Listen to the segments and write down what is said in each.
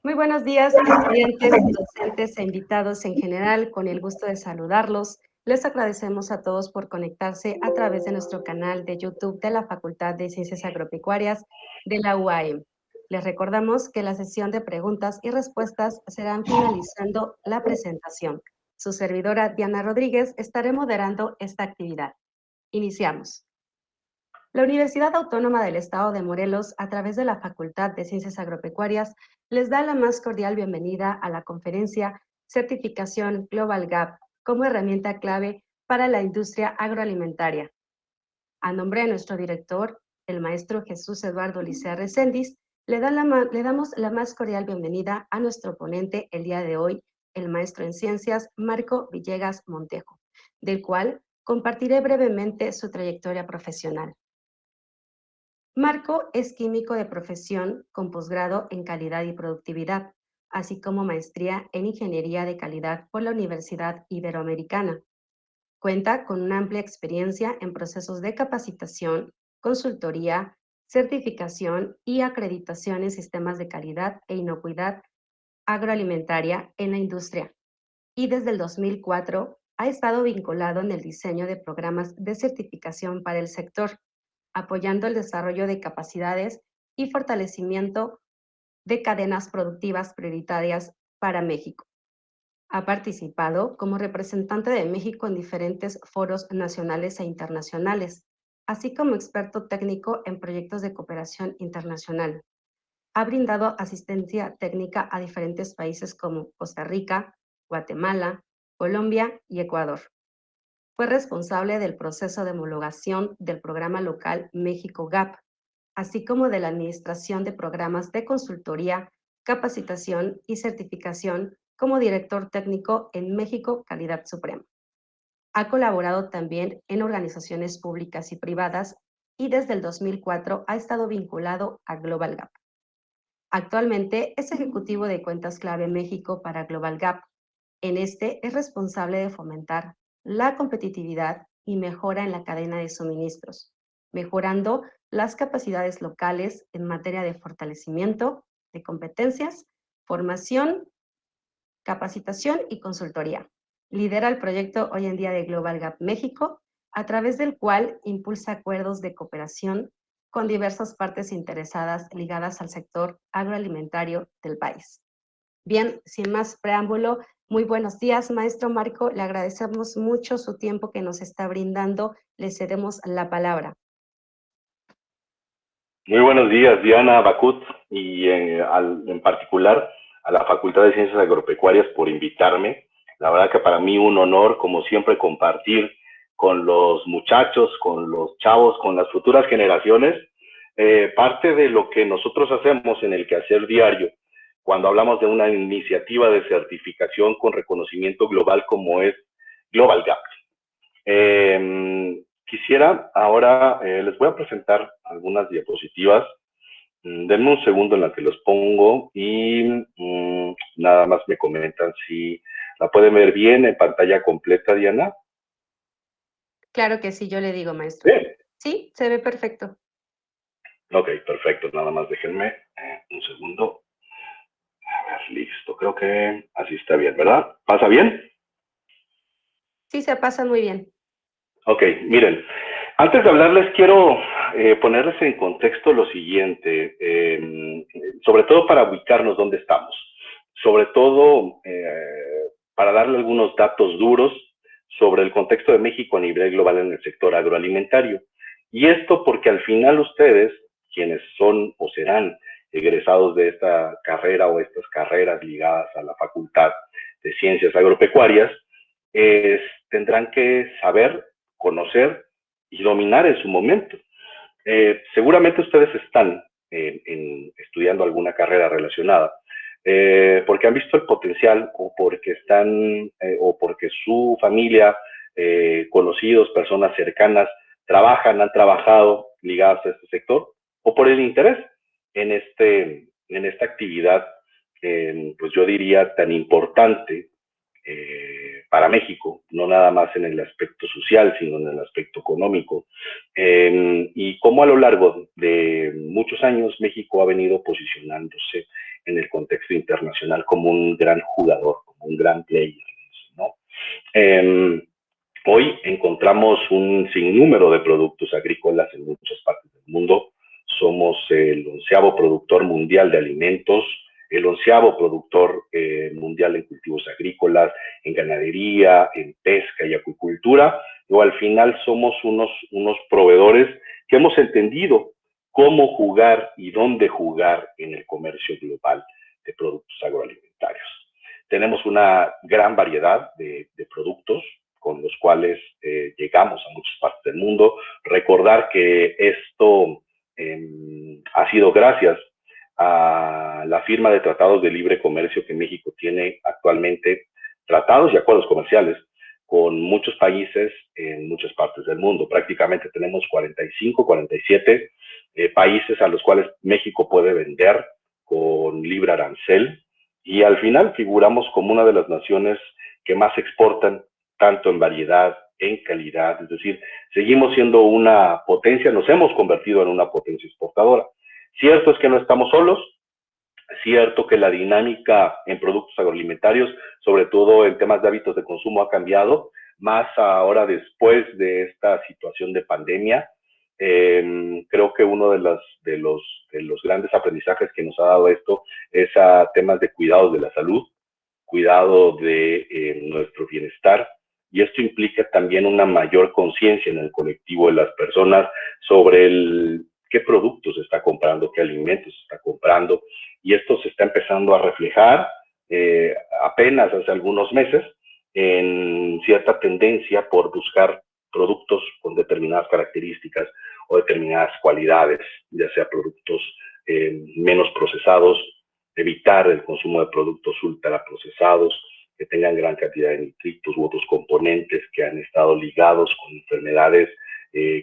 Muy buenos días, estudiantes, docentes e invitados en general. Con el gusto de saludarlos. Les agradecemos a todos por conectarse a través de nuestro canal de YouTube de la Facultad de Ciencias Agropecuarias de la UAM. Les recordamos que la sesión de preguntas y respuestas serán finalizando la presentación. Su servidora Diana Rodríguez estaré moderando esta actividad. Iniciamos. La Universidad Autónoma del Estado de Morelos, a través de la Facultad de Ciencias Agropecuarias, les da la más cordial bienvenida a la conferencia Certificación Global Gap como herramienta clave para la industria agroalimentaria. A nombre de nuestro director, el maestro Jesús Eduardo Licea Recendis, le damos la más cordial bienvenida a nuestro ponente el día de hoy, el maestro en ciencias Marco Villegas Montejo, del cual compartiré brevemente su trayectoria profesional. Marco es químico de profesión con posgrado en calidad y productividad, así como maestría en ingeniería de calidad por la Universidad Iberoamericana. Cuenta con una amplia experiencia en procesos de capacitación, consultoría, certificación y acreditación en sistemas de calidad e inocuidad agroalimentaria en la industria. Y desde el 2004 ha estado vinculado en el diseño de programas de certificación para el sector, apoyando el desarrollo de capacidades y fortalecimiento de cadenas productivas prioritarias para México. Ha participado como representante de México en diferentes foros nacionales e internacionales, así como experto técnico en proyectos de cooperación internacional. Ha brindado asistencia técnica a diferentes países como Costa Rica, Guatemala, Colombia y Ecuador. Fue responsable del proceso de homologación del programa local México GAP, así como de la administración de programas de consultoría, capacitación y certificación como director técnico en México Calidad Suprema. Ha colaborado también en organizaciones públicas y privadas y desde el 2004 ha estado vinculado a Global Gap. Actualmente es ejecutivo de cuentas clave México para Global Gap. En este es responsable de fomentar la competitividad y mejora en la cadena de suministros, mejorando las capacidades locales en materia de fortalecimiento de competencias, formación, capacitación y consultoría. Lidera el proyecto hoy en día de Global Gap México, a través del cual impulsa acuerdos de cooperación con diversas partes interesadas ligadas al sector agroalimentario del país. Bien, sin más preámbulo, muy buenos días, maestro Marco. Le agradecemos mucho su tiempo que nos está brindando. Le cedemos la palabra. Muy buenos días, Diana Bacut, y en particular a la Facultad de Ciencias Agropecuarias por invitarme. La verdad que para mí un honor, como siempre, compartir con los muchachos, con los chavos, con las futuras generaciones, parte de lo que nosotros hacemos en el quehacer diario, cuando hablamos de una iniciativa de certificación con reconocimiento global como es Global Gap. Quisiera ahora, les voy a presentar algunas diapositivas. Denme un segundo en la que los pongo y nada más me comentan si la pueden ver bien en pantalla completa, Diana. Claro que sí, yo le digo, maestro. Bien. Sí, se ve perfecto. Ok, perfecto. Nada más déjenme un segundo. A ver, listo. Creo que así está bien, ¿verdad? ¿Pasa bien? Sí, se pasa muy bien. Ok, miren. Antes de hablarles, quiero ponerles en contexto lo siguiente, sobre todo para ubicarnos dónde estamos, sobre todo para darle algunos datos duros sobre el contexto de México a nivel global en el sector agroalimentario. Y esto porque al final ustedes, quienes son o serán egresados de esta carrera o estas carreras ligadas a la Facultad de Ciencias Agropecuarias, tendrán que saber, conocer y dominar en su momento. Seguramente ustedes están estudiando alguna carrera relacionada, porque han visto el potencial o porque están, o porque su familia, conocidos, personas cercanas, han trabajado ligadas a este sector, o por el interés en esta actividad, pues yo diría tan importante para México, no nada más en el aspecto social, sino en el aspecto económico, y cómo a lo largo de muchos años México ha venido posicionándose en el contexto internacional como un gran jugador, como un gran player, ¿no? Hoy encontramos un sinnúmero de productos agrícolas en muchas partes del mundo. Somos el 11º productor mundial de alimentos, el 11º productor mundial en cultivos agrícolas, en ganadería, en pesca y acuicultura. O al final somos unos proveedores que hemos entendido cómo jugar y dónde jugar en el comercio global de productos agroalimentarios. Tenemos una gran variedad de productos con los cuales llegamos a muchas partes del mundo. Recordar que esto ha sido gracias a la firma de tratados de libre comercio que México tiene actualmente, tratados y acuerdos comerciales con muchos países en muchas partes del mundo. Prácticamente tenemos 45, 47 países a los cuales México puede vender con libre arancel, y al final figuramos como una de las naciones que más exportan, tanto en variedad, en calidad, es decir, seguimos siendo una potencia, nos hemos convertido en una potencia exportadora. Cierto es que no estamos solos, cierto que la dinámica en productos agroalimentarios, sobre todo en temas de hábitos de consumo, ha cambiado, más ahora después de esta situación de pandemia. Creo que uno de los grandes aprendizajes que nos ha dado esto es a temas de cuidados de la salud, cuidado de nuestro bienestar, y esto implica también una mayor conciencia en el colectivo de las personas sobre qué productos se está comprando, qué alimentos se está comprando, y esto se está empezando a reflejar apenas hace algunos meses en cierta tendencia por buscar productos con determinadas características o determinadas cualidades, ya sea productos menos procesados, evitar el consumo de productos ultraprocesados que tengan gran cantidad de nitritos u otros componentes que han estado ligados con enfermedades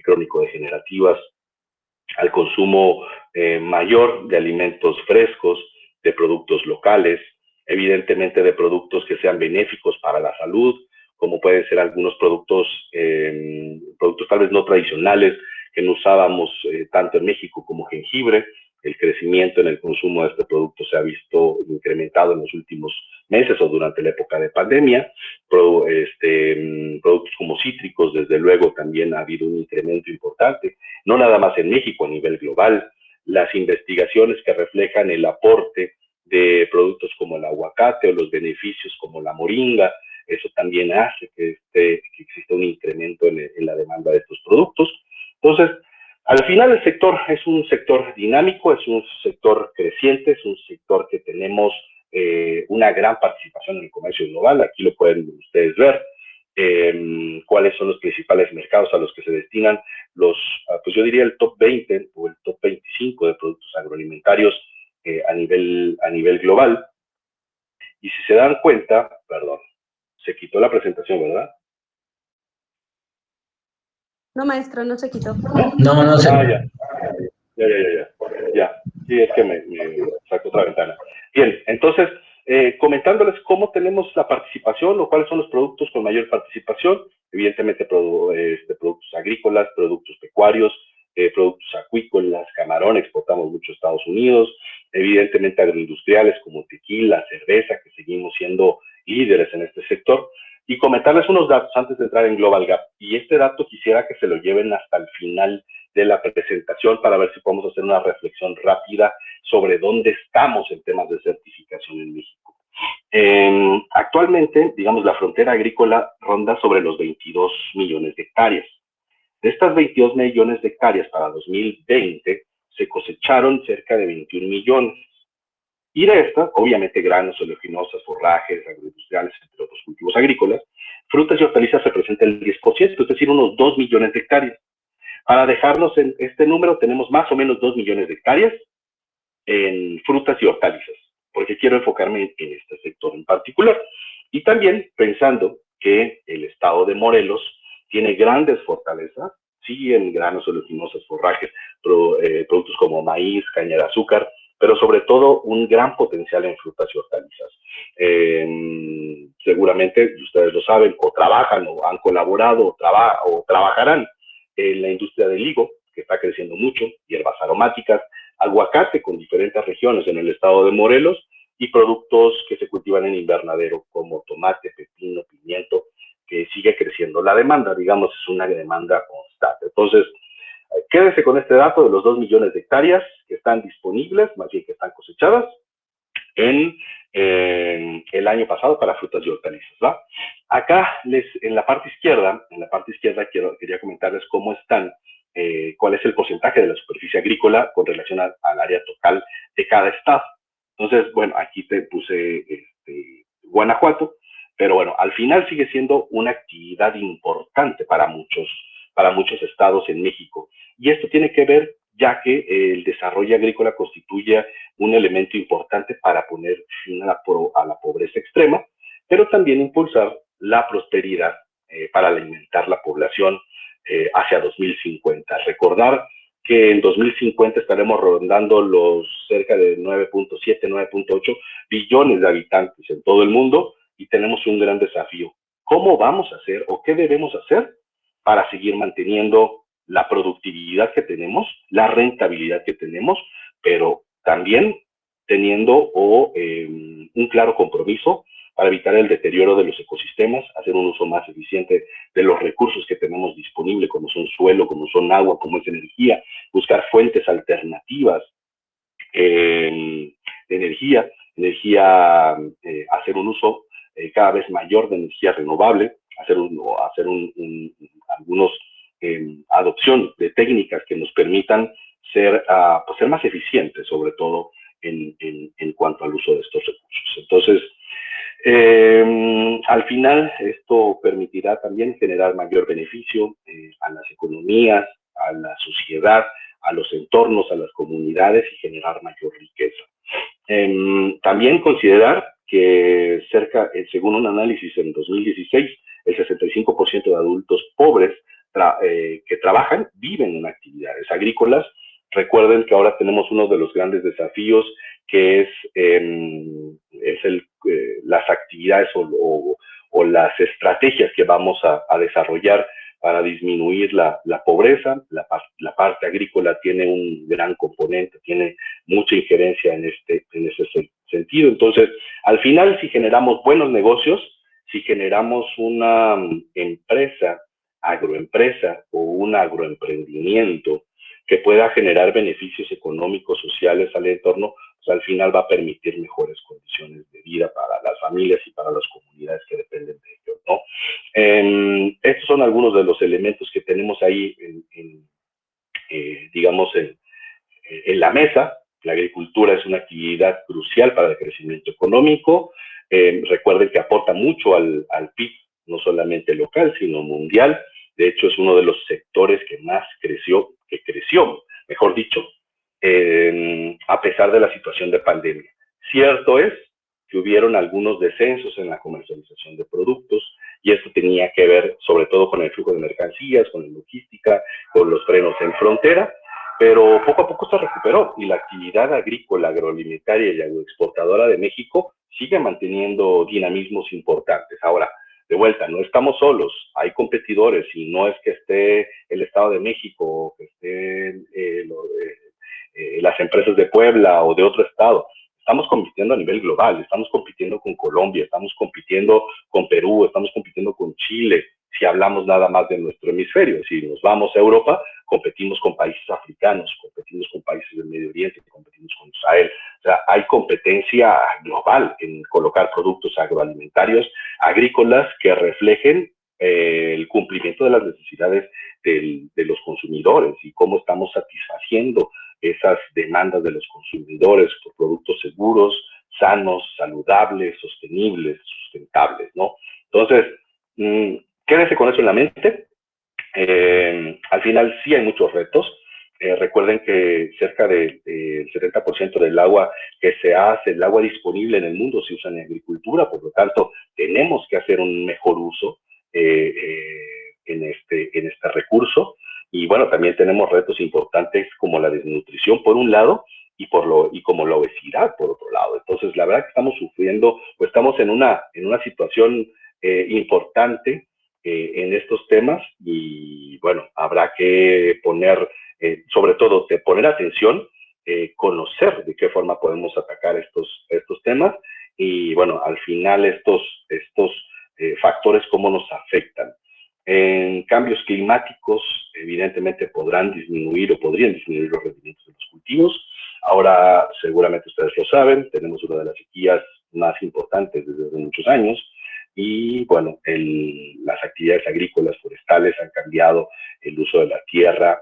crónico-degenerativas, al consumo mayor de alimentos frescos, de productos locales, evidentemente de productos que sean benéficos para la salud, como pueden ser algunos productos tal vez no tradicionales que no usábamos tanto en México, como jengibre. El crecimiento en el consumo de este producto se ha visto incrementado en los últimos meses o durante la época de pandemia. Productos como cítricos, desde luego, también ha habido un incremento importante, no nada más en México, a nivel global. Las investigaciones que reflejan el aporte de productos como el aguacate o los beneficios como la moringa, eso también hace que exista un incremento en la demanda de estos productos. Entonces, al final el sector es un sector dinámico, es un sector creciente, es un sector que tenemos una gran participación en el comercio global. Aquí lo pueden ustedes ver, cuáles son los principales mercados a los que se destinan pues yo diría el top 20 o el top 25 de productos agroalimentarios a nivel global. Y si se dan cuenta, perdón, se quitó la presentación, ¿verdad? No, maestro, no se quitó. No se... Ya. Sí, es que me sacó otra ventana. Bien, entonces, comentándoles cómo tenemos la participación o cuáles son los productos con mayor participación. Evidentemente, productos agrícolas, productos pecuarios, productos acuícolas, camarón, exportamos mucho a Estados Unidos. Evidentemente, agroindustriales como tequila, cerveza, que seguimos siendo líderes en este sector. Y comentarles unos datos antes de entrar en Global Gap. Y este dato quisiera que se lo lleven hasta el final de la presentación para ver si podemos hacer una reflexión rápida sobre dónde estamos en temas de certificación en México. Actualmente, digamos, la frontera agrícola ronda sobre los 22 millones de hectáreas. De estas 22 millones de hectáreas para 2020, se cosecharon cerca de 21 millones. Y de estas, obviamente, granos, oleaginosas, forrajes, agroindustriales, entre otros cultivos agrícolas, frutas y hortalizas representan el 10%, es decir, unos 2 millones de hectáreas. Para dejarnos en este número, tenemos más o menos 2 millones de hectáreas en frutas y hortalizas, porque quiero enfocarme en este sector en particular. Y también pensando que el estado de Morelos tiene grandes fortalezas, sí, en granos, oleaginosas, forrajes, productos como maíz, caña de azúcar, pero sobre todo un gran potencial en frutas y hortalizas. Seguramente ustedes lo saben, o trabajan, o han colaborado, o trabajarán en la industria del higo, que está creciendo mucho, hierbas aromáticas, aguacate con diferentes regiones en el estado de Morelos, y productos que se cultivan en invernadero, como tomate, pepino, pimiento, que sigue creciendo. La demanda, digamos, es una demanda constante. Entonces, quédese con este dato de los 2 millones de hectáreas que están disponibles, más bien que están cosechadas, en el año pasado para frutas y hortalizas, ¿va? Acá, en la parte izquierda, quería comentarles cómo están, cuál es el porcentaje de la superficie agrícola con relación al área total de cada estado. Entonces, bueno, aquí te puse Guanajuato, pero bueno, al final sigue siendo una actividad importante para muchos estados en México. Y esto tiene que ver ya que el desarrollo agrícola constituye un elemento importante para poner fin a la pobreza extrema, pero también impulsar la prosperidad para alimentar la población hacia 2050. Recordar que en 2050 estaremos rondando los cerca de 9.7, 9.8 billones de habitantes en todo el mundo y tenemos un gran desafío. ¿Cómo vamos a hacer o qué debemos hacer para seguir manteniendo la productividad que tenemos, la rentabilidad que tenemos, pero también teniendo un claro compromiso para evitar el deterioro de los ecosistemas, hacer un uso más eficiente de los recursos que tenemos disponibles, como son suelo, como son agua, como es energía, buscar fuentes alternativas de hacer un uso cada vez mayor de energía renovable, hacer algunos adopción de técnicas que nos permitan ser más eficientes, sobre todo en cuanto al uso de estos recursos. Entonces, al final, esto permitirá también generar mayor beneficio a las economías, a la sociedad, a los entornos, a las comunidades y generar mayor riqueza. También considerar que según un análisis en 2016, el 65% de adultos pobres que trabajan viven en actividades agrícolas. Recuerden que ahora tenemos uno de los grandes desafíos que es las actividades o las estrategias que vamos a desarrollar para disminuir la pobreza. La parte agrícola tiene un gran componente, tiene mucha injerencia en ese sentido. Entonces, al final, si generamos buenos negocios, si generamos una agroempresa o un agroemprendimiento que pueda generar beneficios económicos, sociales al entorno, pues al final va a permitir mejores condiciones de vida para las familias y para las comunidades que dependen de ello, ¿no? Estos son algunos de los elementos que tenemos ahí, digamos, en la mesa. La agricultura es una actividad crucial para el crecimiento económico. Recuerden que aporta mucho al PIB, no solamente local, sino mundial. De hecho, es uno de los sectores que más creció, mejor dicho, a pesar de la situación de pandemia. Cierto es que hubieron algunos descensos en la comercialización de productos, y esto tenía que ver sobre todo con el flujo de mercancías, con la logística, con los frenos en frontera, pero poco a poco se recuperó y la actividad agrícola, agroalimentaria y agroexportadora de México sigue manteniendo dinamismos importantes. Ahora, de vuelta, no estamos solos, hay competidores y no es que esté el Estado de México o que estén las empresas de Puebla o de otro estado. Estamos compitiendo a nivel global, estamos compitiendo con Colombia, estamos compitiendo con Perú, estamos compitiendo con Chile, si hablamos nada más de nuestro hemisferio. Si nos vamos a Europa, competimos con países africanos, competimos con países del Medio Oriente, competimos con Israel. O sea, hay competencia global en colocar productos agroalimentarios, agrícolas que reflejen el cumplimiento de las necesidades de los consumidores y cómo estamos satisfaciendo esas demandas de los consumidores por productos seguros, sanos, saludables, sostenibles, sustentables, ¿no? Entonces, quédense con eso en la mente. Al final sí hay muchos retos. Recuerden que cerca del 70% del agua que se hace, el agua disponible en el mundo se usa en agricultura, por lo tanto tenemos que hacer un mejor uso en este recurso. Y bueno, también tenemos retos importantes como la desnutrición por un lado y como la obesidad, por otro lado. Entonces, la verdad que estamos sufriendo, o estamos en una situación importante en estos temas, y bueno, habrá que poner, sobre todo, poner atención, conocer de qué forma podemos atacar estos temas, y bueno, al final estos factores, cómo nos afectan. En cambios climáticos, evidentemente podrían disminuir los rendimientos de los cultivos. Ahora, seguramente ustedes lo saben, tenemos una de las sequías más importantes desde hace muchos años, y bueno, las actividades agrícolas, forestales han cambiado el uso de la tierra,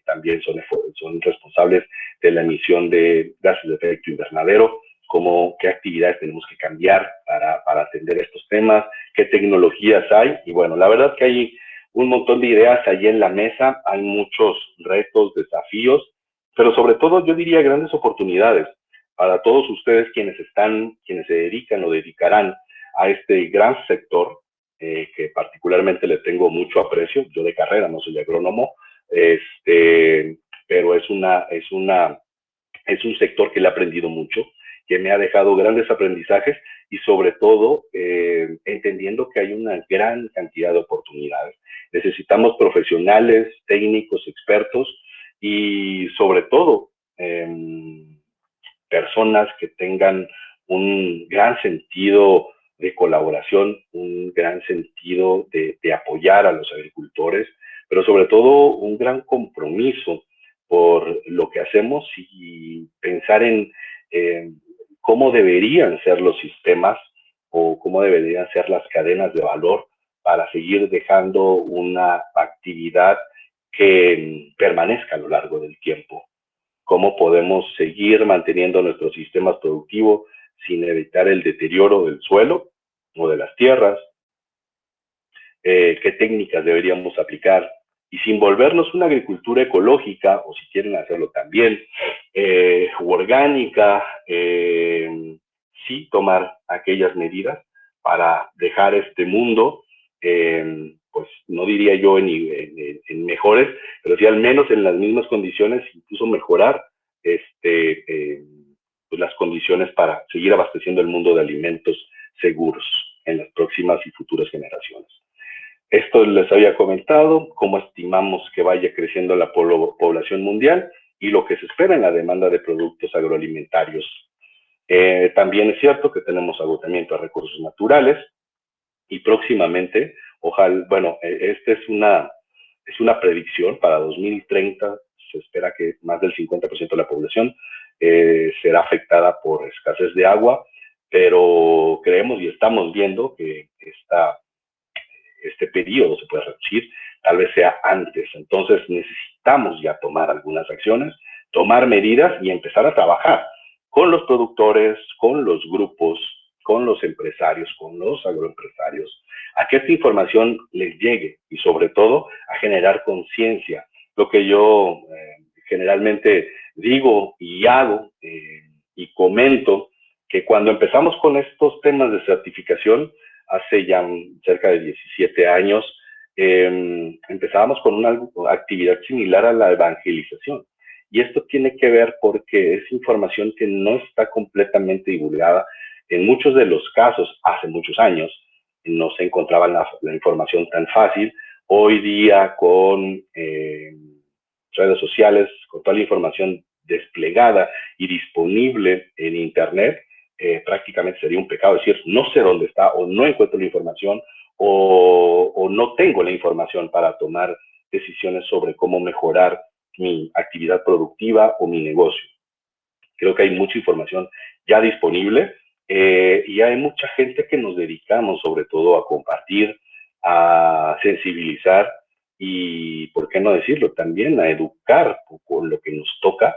también son responsables de la emisión de gases de efecto invernadero, qué actividades tenemos que cambiar para atender estos temas, qué tecnologías hay, y bueno, la verdad que hay un montón de ideas allí en la mesa, hay muchos retos, desafíos, pero sobre todo yo diría grandes oportunidades para todos ustedes quienes se dedican o dedicarán a este gran sector, que particularmente le tengo mucho aprecio. Yo de carrera no soy agrónomo, pero es un sector que le he aprendido mucho, que me ha dejado grandes aprendizajes, y sobre todo entendiendo que hay una gran cantidad de oportunidades. Necesitamos profesionales, técnicos, expertos, y sobre todo personas que tengan un gran sentido de colaboración, un gran sentido de apoyar a los agricultores, pero sobre todo un gran compromiso por lo que hacemos, y pensar en cómo deberían ser los sistemas, o cómo deberían ser las cadenas de valor para seguir dejando una actividad que permanezca a lo largo del tiempo. Cómo podemos seguir manteniendo nuestro sistema productivo sin evitar el deterioro del suelo o de las tierras, qué técnicas deberíamos aplicar, y sin volvernos una agricultura ecológica, o si quieren hacerlo también, orgánica, sí tomar aquellas medidas para dejar este mundo, pues no diría yo en mejores, pero sí al menos en las mismas condiciones, incluso mejorar pues las condiciones para seguir abasteciendo el mundo de alimentos seguros en las próximas y futuras generaciones. Esto les había comentado, cómo estimamos que vaya creciendo la población mundial y lo que se espera en la demanda de productos agroalimentarios. También es cierto que tenemos agotamiento de recursos naturales, y próximamente, ojalá, bueno, esta es una predicción para 2030, se espera que más del 50% de la población será afectada por escasez de agua, pero creemos y estamos viendo que este periodo se puede reducir, tal vez sea antes. Entonces necesitamos ya tomar algunas acciones, tomar medidas y empezar a trabajar con los productores, con los grupos, con los empresarios, con los agroempresarios, a que esta información les llegue, y sobre todo a generar conciencia. Lo que yo generalmente digo y hago y comento, que cuando empezamos con estos temas de certificación, hace ya cerca de 17 años, empezábamos con una actividad similar a la evangelización. Y esto tiene que ver porque es información que no está completamente divulgada. En muchos de los casos, hace muchos años, no se encontraba la información tan fácil. Hoy día, con redes sociales, con toda la información desplegada y disponible en Internet, prácticamente sería un pecado decir no sé dónde está, o no encuentro la información, o no tengo la información para tomar decisiones sobre cómo mejorar mi actividad productiva o mi negocio. Creo que hay mucha información ya disponible, y hay mucha gente que nos dedicamos sobre todo a compartir, a sensibilizar, y, ¿por qué no decirlo?, también a educar con lo que nos toca,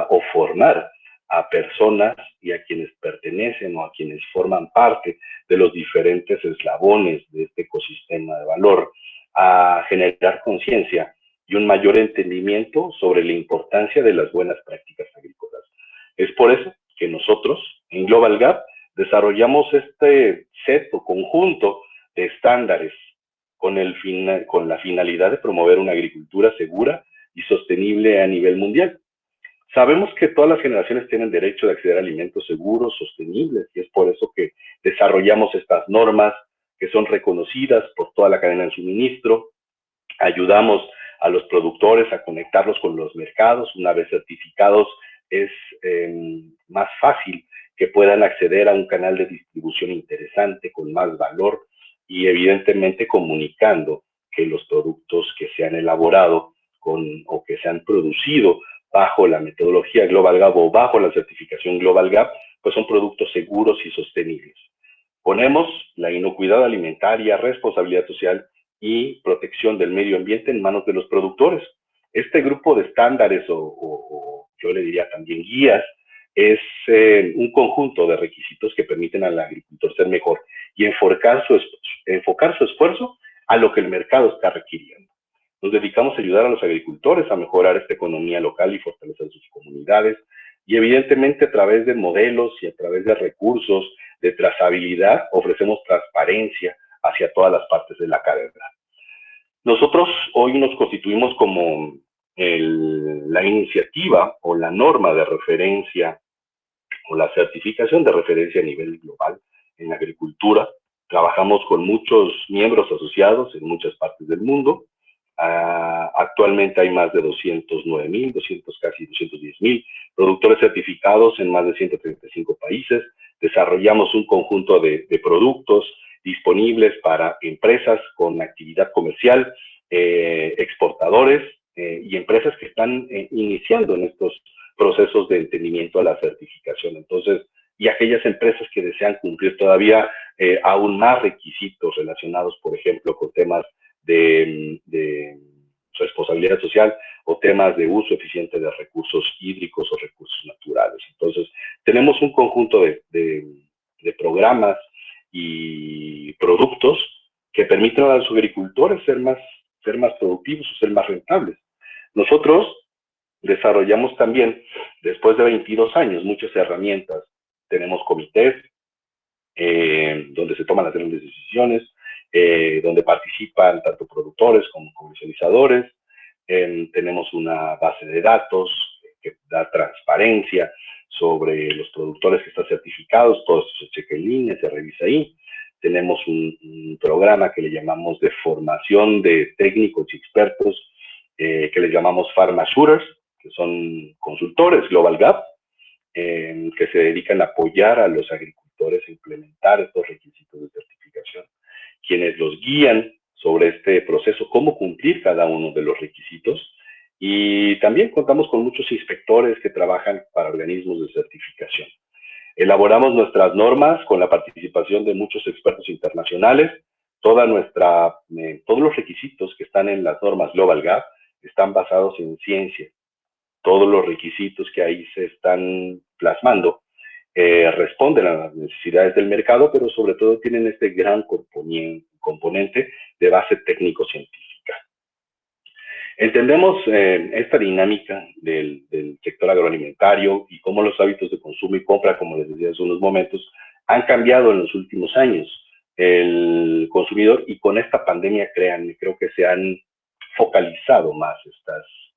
o formar a personas y a quienes pertenecen o a quienes forman parte de los diferentes eslabones de este ecosistema de valor, a generar conciencia y un mayor entendimiento sobre la importancia de las buenas prácticas agrícolas. Es por eso que nosotros en Global Gap desarrollamos este set o conjunto de estándares con la finalidad de promover una agricultura segura y sostenible a nivel mundial. Sabemos que todas las generaciones tienen derecho de acceder a alimentos seguros, sostenibles, y es por eso que desarrollamos estas normas que son reconocidas por toda la cadena de suministro. Ayudamos a los productores a conectarlos con los mercados. Una vez certificados, es más fácil que puedan acceder a un canal de distribución interesante, con más valor, y evidentemente comunicando que los productos que se han elaborado o que se han producido bajo la metodología Global Gap o bajo la certificación Global Gap, pues son productos seguros y sostenibles. Ponemos la inocuidad alimentaria, responsabilidad social y protección del medio ambiente en manos de los productores. Este grupo de estándares o yo le diría también guías es un conjunto de requisitos que permiten al agricultor ser mejor y enfocar su esfuerzo a lo que el mercado está requiriendo. Nos dedicamos a ayudar a los agricultores a mejorar esta economía local y fortalecer sus comunidades, y evidentemente a través de modelos y a través de recursos de trazabilidad ofrecemos transparencia hacia todas las partes de la cadena. Nosotros hoy nos constituimos como la iniciativa o la norma de referencia o la certificación de referencia a nivel global en agricultura. Trabajamos con muchos miembros asociados en muchas partes del mundo. Actualmente hay más de 209,000, casi 210,000 productores certificados en más de 135 países. Desarrollamos un conjunto de productos disponibles para empresas con actividad comercial, exportadores y empresas que están iniciando en estos procesos de entendimiento a la certificación. Entonces, y aquellas empresas que desean cumplir todavía aún más requisitos relacionados, por ejemplo, con temas de responsabilidad social o temas de uso eficiente de recursos hídricos o recursos naturales. Entonces, tenemos un conjunto de programas y productos que permiten a los agricultores ser más productivos o ser más rentables. Nosotros desarrollamos también, después de 22 años, muchas herramientas. Tenemos comités donde se toman las grandes decisiones, donde participan tanto productores como comercializadores. Tenemos una base de datos que da transparencia sobre los productores que están certificados, todo esto se checa en línea, se revisa ahí. Tenemos un programa que le llamamos de formación de técnicos y expertos, que les llamamos Pharma Shooters, que son consultores Global Gap, que se dedican a apoyar a los agricultores a implementar estos requisitos de certificación, quienes los guían sobre este proceso, cómo cumplir cada uno de los requisitos. Y también contamos con muchos inspectores que trabajan para organismos de certificación. Elaboramos nuestras normas con la participación de muchos expertos internacionales. Todos los requisitos que están en las normas Global Gap están basados en ciencia. Todos los requisitos que ahí se están plasmando responden a las necesidades del mercado, pero sobre todo tienen este gran componente de base técnico-científica. Entendemos esta dinámica del sector agroalimentario y cómo los hábitos de consumo y compra, como les decía hace unos momentos, han cambiado en los últimos años. El consumidor, y con esta pandemia, créanme, creo que se han focalizado más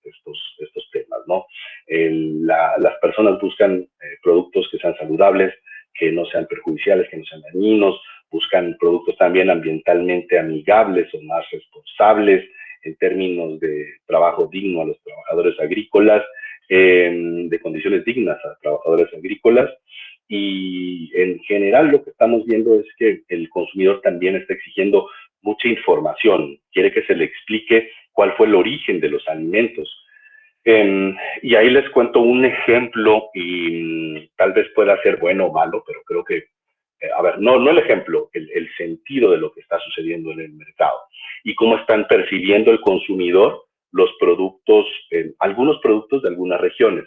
estos temas, ¿no? Las personas buscan productos que sean saludables, que no sean perjudiciales, que no sean dañinos, buscan productos también ambientalmente amigables o más responsables en términos de trabajo digno a los trabajadores agrícolas, de condiciones dignas a trabajadores agrícolas. Y en general lo que estamos viendo es que el consumidor también está exigiendo mucha información, quiere que se le explique cuál fue el origen de los alimentos. Y ahí les cuento un ejemplo y tal vez pueda ser bueno o malo, pero creo que, a ver, no el ejemplo, el sentido de lo que está sucediendo en el mercado y cómo están percibiendo el consumidor los productos, algunos productos de algunas regiones.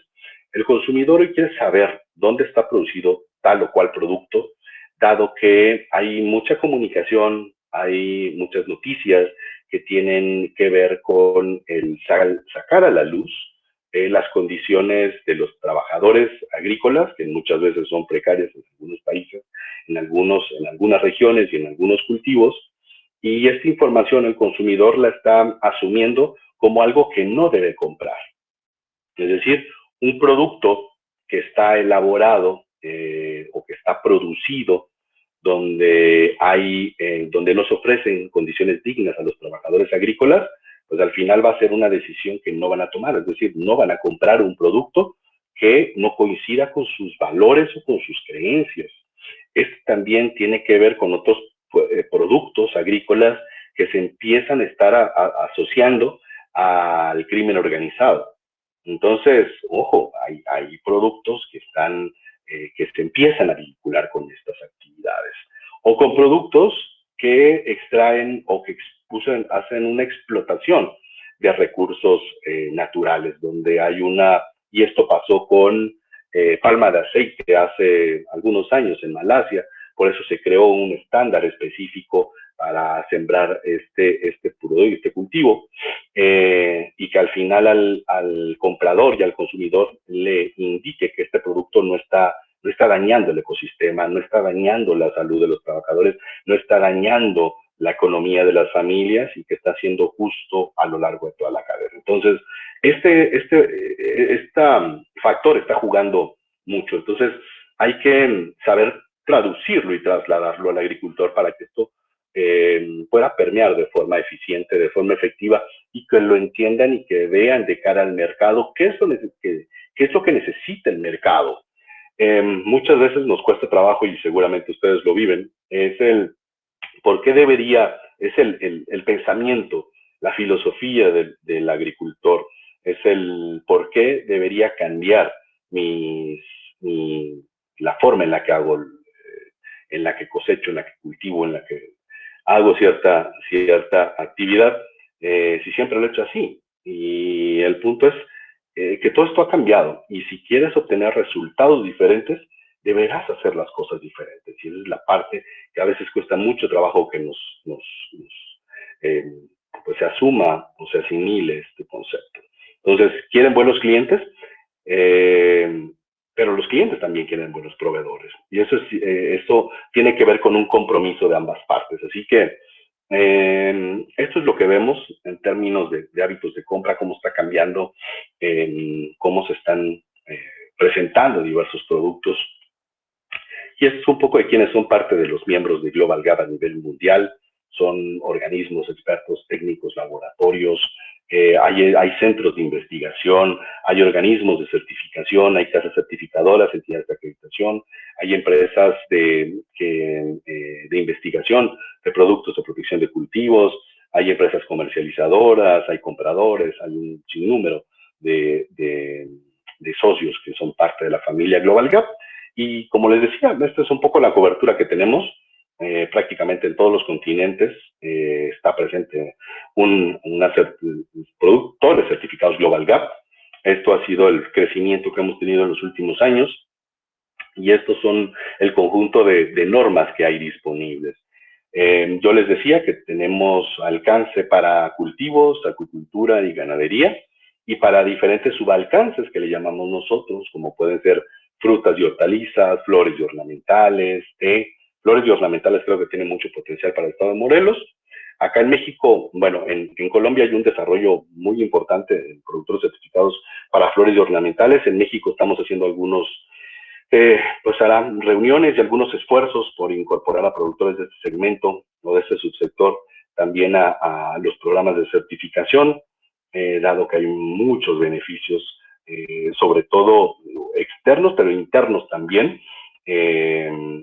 El consumidor hoy quiere saber dónde está producido tal o cual producto, dado que hay mucha comunicación, hay muchas noticias que tienen que ver con el sacar a la luz las condiciones de los trabajadores agrícolas, que muchas veces son precarias en algunos países, en algunas regiones y en algunos cultivos, y esta información el consumidor la está asumiendo como algo que no debe comprar. Es decir, un producto que está elaborado o que está producido donde no se ofrecen condiciones dignas a los trabajadores agrícolas, pues al final va a ser una decisión que no van a tomar, es decir, no van a comprar un producto que no coincida con sus valores o con sus creencias. Esto también tiene que ver con otros productos agrícolas que se empiezan a estar asociando al crimen organizado. Entonces, ojo, hay productos que se empiezan a vincular con estas actividades. O con productos que extraen o que hacen una explotación de recursos naturales, donde hay y esto pasó con palma de aceite hace algunos años en Malasia, por eso se creó un estándar específico para sembrar este cultivo, y que al final al comprador y al consumidor le indique que este producto no está dañando el ecosistema, no está dañando la salud de los trabajadores, no está dañando la economía de las familias y que está siendo justo a lo largo de toda la cadena. Entonces, este factor está jugando mucho. Entonces, hay que saber traducirlo y trasladarlo al agricultor para que esto pueda permear de forma eficiente, de forma efectiva, y que lo entiendan y que vean de cara al mercado qué es lo que necesita el mercado. Muchas veces nos cuesta trabajo, y seguramente ustedes lo viven, es por qué es el pensamiento, la filosofía del agricultor, es el por qué debería cambiar la forma en la que en la que cosecho, en la que cultivo, en la que hago cierta actividad, si siempre lo he hecho así. Y el punto es que todo esto ha cambiado, y si quieres obtener resultados diferentes, deberás hacer las cosas diferentes. Y esa es la parte que a veces cuesta mucho trabajo que eh, pues se asuma o se asimile este concepto. Entonces, ¿quieren buenos clientes? Pero los clientes también quieren buenos proveedores. Y eso tiene que ver con un compromiso de ambas partes. Así que esto es lo que vemos en términos de hábitos de compra, cómo está cambiando, cómo se están presentando diversos productos. Y esto es un poco de quienes son parte de los miembros de Global Gap a nivel mundial. Son organismos, expertos, técnicos, laboratorios, hay centros de investigación, hay organismos de certificación, hay casas certificadoras, entidades de acreditación, hay empresas de investigación de productos de protección de cultivos, hay empresas comercializadoras, hay compradores, hay un sinnúmero de socios que son parte de la familia Global Gap. Y como les decía, esta es un poco la cobertura que tenemos. Prácticamente en todos los continentes está presente productores certificados Global Gap. Esto ha sido el crecimiento que hemos tenido en los últimos años, y estos son el conjunto de normas que hay disponibles. Yo les decía que tenemos alcance para cultivos, acuicultura y ganadería, y para diferentes subalcances que le llamamos nosotros, como pueden ser frutas y hortalizas, flores y ornamentales, flores y ornamentales creo que tienen mucho potencial para el estado de Morelos. Acá en México, bueno, en Colombia hay un desarrollo muy importante en productores certificados para flores y ornamentales. En México estamos haciendo pues harán reuniones y algunos esfuerzos por incorporar a productores de este segmento o de este subsector también a los programas de certificación, dado que hay muchos beneficios, sobre todo externos, pero internos también,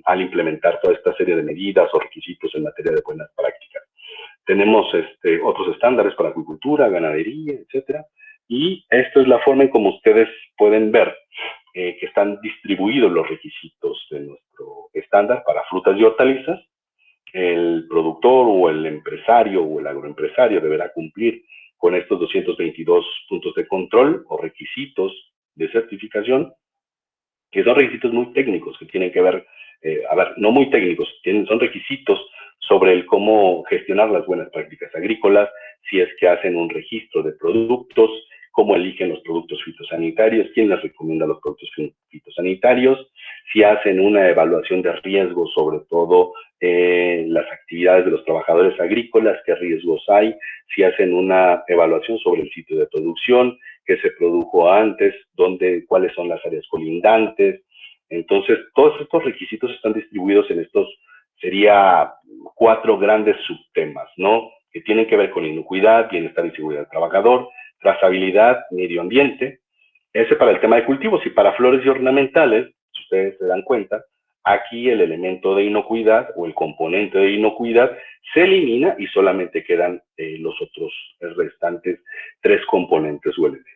al implementar toda esta serie de medidas o requisitos en materia de buenas prácticas. Tenemos otros estándares para acuicultura, ganadería, etcétera, y esta es la forma en como ustedes pueden ver que están distribuidos los requisitos de nuestro estándar para frutas y hortalizas. El productor o el empresario o el agroempresario deberá cumplir con estos 222 puntos de control o requisitos de certificación, que son requisitos muy técnicos que tienen que ver, no muy técnicos, son requisitos sobre el cómo gestionar las buenas prácticas agrícolas, si es que hacen un registro de productos, cómo eligen los productos fitosanitarios, quién les recomienda los productos fitosanitarios, si hacen una evaluación de riesgos, sobre todo las actividades de los trabajadores agrícolas, qué riesgos hay, si hacen una evaluación sobre el sitio de producción, qué se produjo antes, cuáles son las áreas colindantes. Entonces, todos estos requisitos están distribuidos en estos, sería 4 grandes subtemas, ¿no? Que tienen que ver con inocuidad, bienestar y seguridad del trabajador, trazabilidad, medio ambiente. Ese para el tema de cultivos, y para flores y ornamentales, si ustedes se dan cuenta, aquí el elemento de inocuidad o el componente de inocuidad se elimina y solamente quedan los otros restantes 3 componentes o elementos.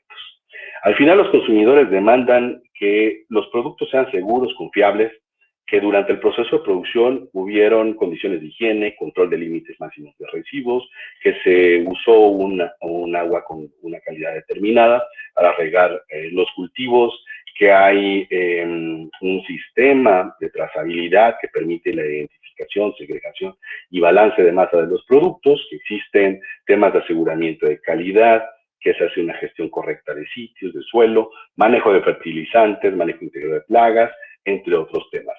Al final, los consumidores demandan que los productos sean seguros, confiables, que durante el proceso de producción hubieron condiciones de higiene, control de límites máximos de residuos, que se usó un agua con una calidad determinada para regar los cultivos, que hay un sistema de trazabilidad que permite la identificación, segregación y balance de masa de los productos, que existen temas de aseguramiento de calidad, que se hace una gestión correcta de sitios, de suelo, manejo de fertilizantes, manejo integral de plagas, entre otros temas.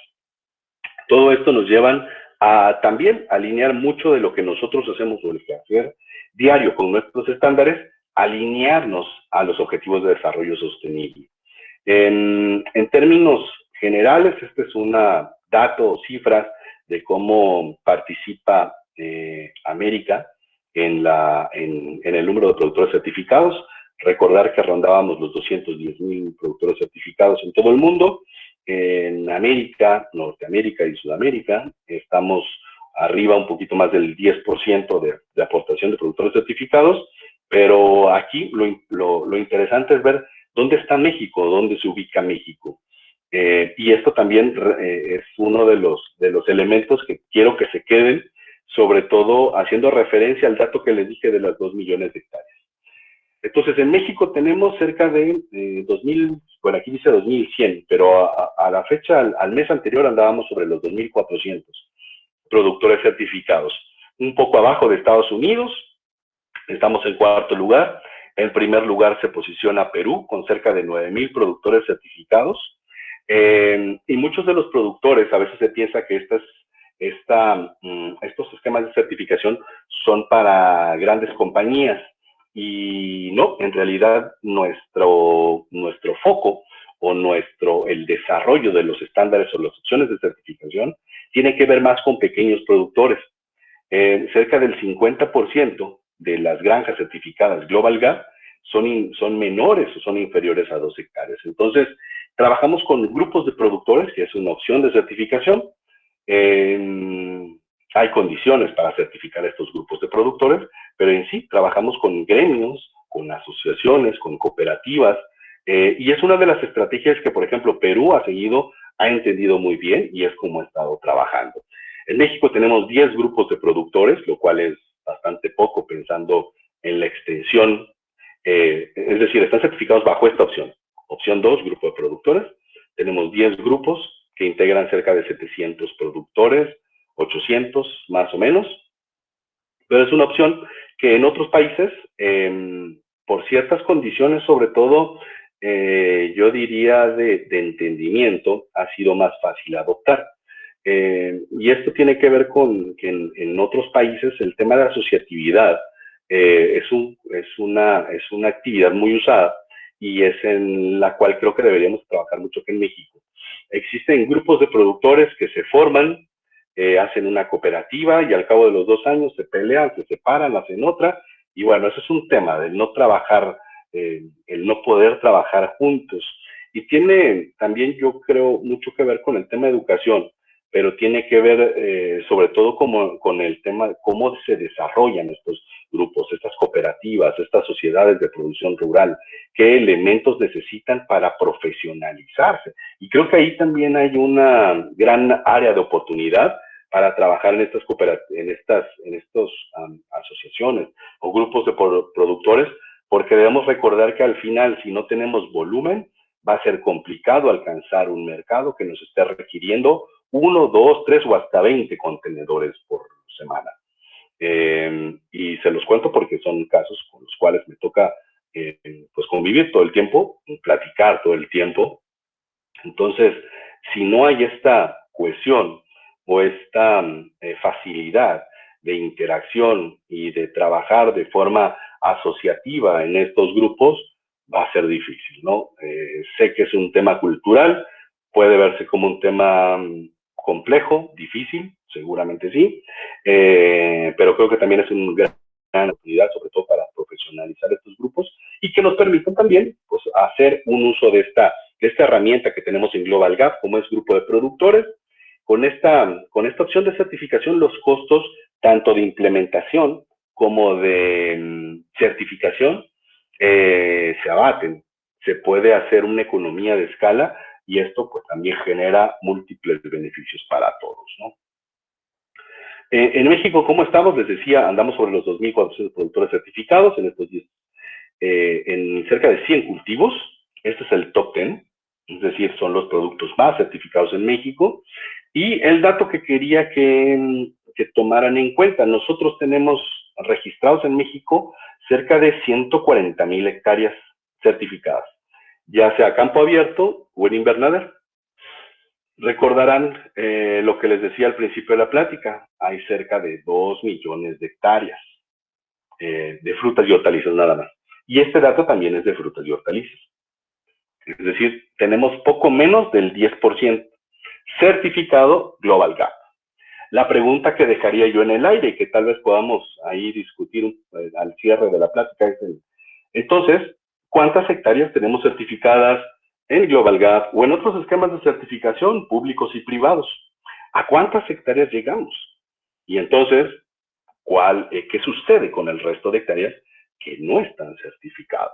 Todo esto nos llevan a también alinear mucho de lo que nosotros hacemos o el quehacer diario con nuestros estándares, alinearnos a los objetivos de desarrollo sostenible. En términos generales, este es un dato o cifras de cómo participa América en el número de productores certificados. Recordar que rondábamos los 210,000 productores certificados en todo el mundo. En América, Norteamérica y Sudamérica, estamos arriba un poquito más del 10% de aportación de productores certificados, pero aquí lo interesante es ver dónde está México, dónde se ubica México. Y esto también es uno de los elementos que quiero que se queden, sobre todo haciendo referencia al dato que les dije de las 2 millones de hectáreas. Entonces, en México tenemos cerca de 2,000, bueno, aquí dice 2,100, pero a la fecha, al mes anterior andábamos sobre los 2,400 productores certificados. Un poco abajo de Estados Unidos, estamos en 4º lugar. En primer lugar se posiciona Perú, con cerca de 9,000 productores certificados. Y muchos de los productores, a veces se piensa que estos esquemas de certificación son para grandes compañías. Y no, en realidad nuestro foco o el desarrollo de los estándares o las opciones de certificación tiene que ver más con pequeños productores. Cerca del 50% de las granjas certificadas Global Gap son menores o son inferiores a 2 hectáreas. Entonces, trabajamos con grupos de productores, que es una opción de certificación. Hay condiciones para certificar estos grupos de productores, pero en sí trabajamos con gremios, con asociaciones, con cooperativas, y es una de las estrategias que, por ejemplo, Perú ha entendido muy bien y es como ha estado trabajando. En México tenemos 10 grupos de productores, lo cual es bastante poco pensando en la extensión, es decir, están certificados bajo esta opción. Opción 2, grupo de productores. Tenemos 10 grupos que integran cerca de 700 productores, 800 más o menos, pero es una opción que en otros países, por ciertas condiciones, sobre todo, yo diría de entendimiento, ha sido más fácil adoptar. Y esto tiene que ver con que en otros países el tema de asociatividad es una actividad muy usada y es en la cual creo que deberíamos trabajar mucho aquí en México. Existen grupos de productores que se forman, hacen una cooperativa y al cabo de los 2 años se pelean, se separan, hacen otra, y bueno, eso es un tema del no trabajar, el no poder trabajar juntos. Y tiene también, yo creo, mucho que ver con el tema de educación, pero tiene que ver sobre todo con el tema de cómo se desarrollan estos grupos, estas cooperativas, estas sociedades de producción rural, qué elementos necesitan para profesionalizarse. Y creo que ahí también hay una gran área de oportunidad para trabajar en estas asociaciones o grupos de productores, porque debemos recordar que al final, si no tenemos volumen, va a ser complicado alcanzar un mercado que nos esté requiriendo 1, 2, 3 o hasta 20 contenedores por semana. Y se los cuento porque son casos con los cuales me toca pues convivir todo el tiempo, platicar todo el tiempo. Entonces, si no hay esta cohesión o esta facilidad de interacción y de trabajar de forma asociativa en estos grupos, va a ser difícil, ¿no? Sé que es un tema cultural, puede verse como un tema complejo, difícil, seguramente sí, pero creo que también es una gran oportunidad, sobre todo para profesionalizar estos grupos y que nos permitan también pues, hacer un uso de esta herramienta que tenemos en Global Gap, como es grupo de productores. Con esta opción de certificación, los costos tanto de implementación como de certificación se abaten. Se puede hacer una economía de escala y esto pues también genera múltiples beneficios para todos, ¿no? En México, ¿cómo estamos? Les decía, andamos sobre los 2.400 productores certificados en estos 10, en cerca de 100 cultivos. Este es el top 10, es decir, son los productos más certificados en México. Y el dato que quería que tomaran en cuenta, nosotros tenemos registrados en México cerca de 140,000 hectáreas certificadas, ya sea campo abierto o en invernadero. Recordarán lo que les decía al principio de la plática, hay cerca de 2 millones de hectáreas de frutas y hortalizas nada más. Y este dato también es de frutas y hortalizas. Es decir, tenemos poco menos del 10% certificado Global Gap. La pregunta que dejaría yo en el aire y que tal vez podamos ahí discutir al cierre de la plática es, entonces, ¿cuántas hectáreas tenemos certificadas en Global Gap o en otros esquemas de certificación públicos y privados? ¿A cuántas hectáreas llegamos? Y entonces, ¿qué sucede con el resto de hectáreas que no están certificadas?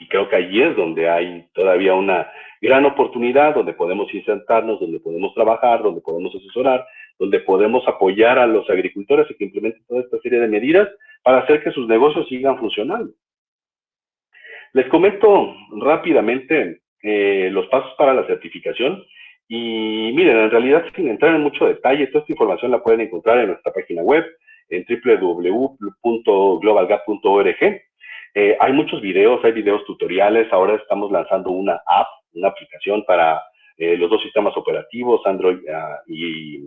Y creo que allí es donde hay todavía una gran oportunidad, donde podemos insertarnos, donde podemos trabajar, donde podemos asesorar, donde podemos apoyar a los agricultores a que implementen toda esta serie de medidas para hacer que sus negocios sigan funcionando. Les comento rápidamente los pasos para la certificación. Y miren, en realidad, sin entrar en mucho detalle, toda esta información la pueden encontrar en nuestra página web, en www.globalgap.org. Hay muchos videos, hay videos tutoriales. Ahora estamos lanzando una app, una aplicación para los dos sistemas operativos, Android y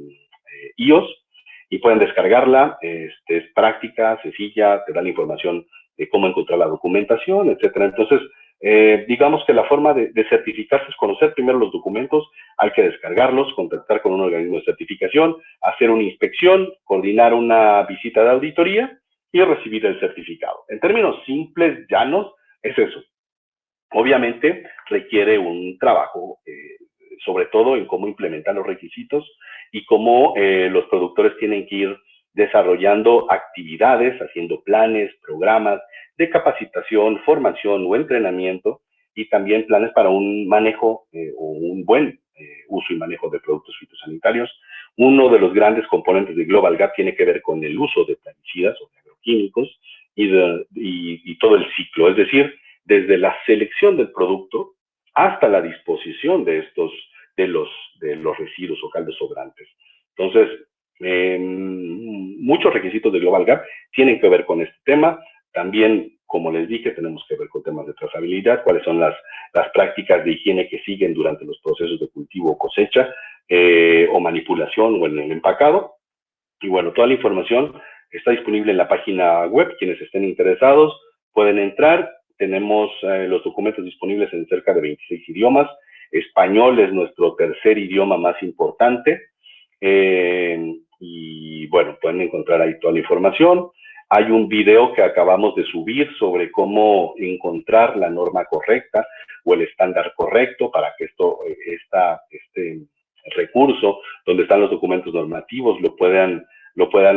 iOS, y pueden descargarla. Es práctica, sencilla, te da la información de cómo encontrar la documentación, etcétera. Entonces, digamos que la forma de certificarse es conocer primero los documentos, hay que descargarlos, contactar con un organismo de certificación, hacer una inspección, coordinar una visita de auditoría y recibir el certificado. En términos simples, llanos, es eso. Obviamente requiere un trabajo, sobre todo en cómo implementar los requisitos y cómo los productores tienen que ir desarrollando actividades, haciendo planes, programas de capacitación, formación o entrenamiento y también planes para un manejo o un buen uso y manejo de productos fitosanitarios. Uno de los grandes componentes de Global Gap tiene que ver con el uso de plaguicidas o de agroquímicos y todo el ciclo, es decir, desde la selección del producto hasta la disposición de los residuos o caldos sobrantes. Entonces, muchos requisitos de Global Gap tienen que ver con este tema. También, como les dije, tenemos que ver con temas de trazabilidad, cuáles son las prácticas de higiene que siguen durante los procesos de cultivo o cosecha, o manipulación o en el empacado. Y bueno, toda la información está disponible en la página web. Quienes estén interesados pueden entrar. Tenemos los documentos disponibles en cerca de 26 idiomas. Español es nuestro tercer idioma más importante. Y bueno, pueden encontrar ahí toda la información. Hay un video que acabamos de subir sobre cómo encontrar la norma correcta o el estándar correcto para que este recurso donde están los documentos normativos lo puedan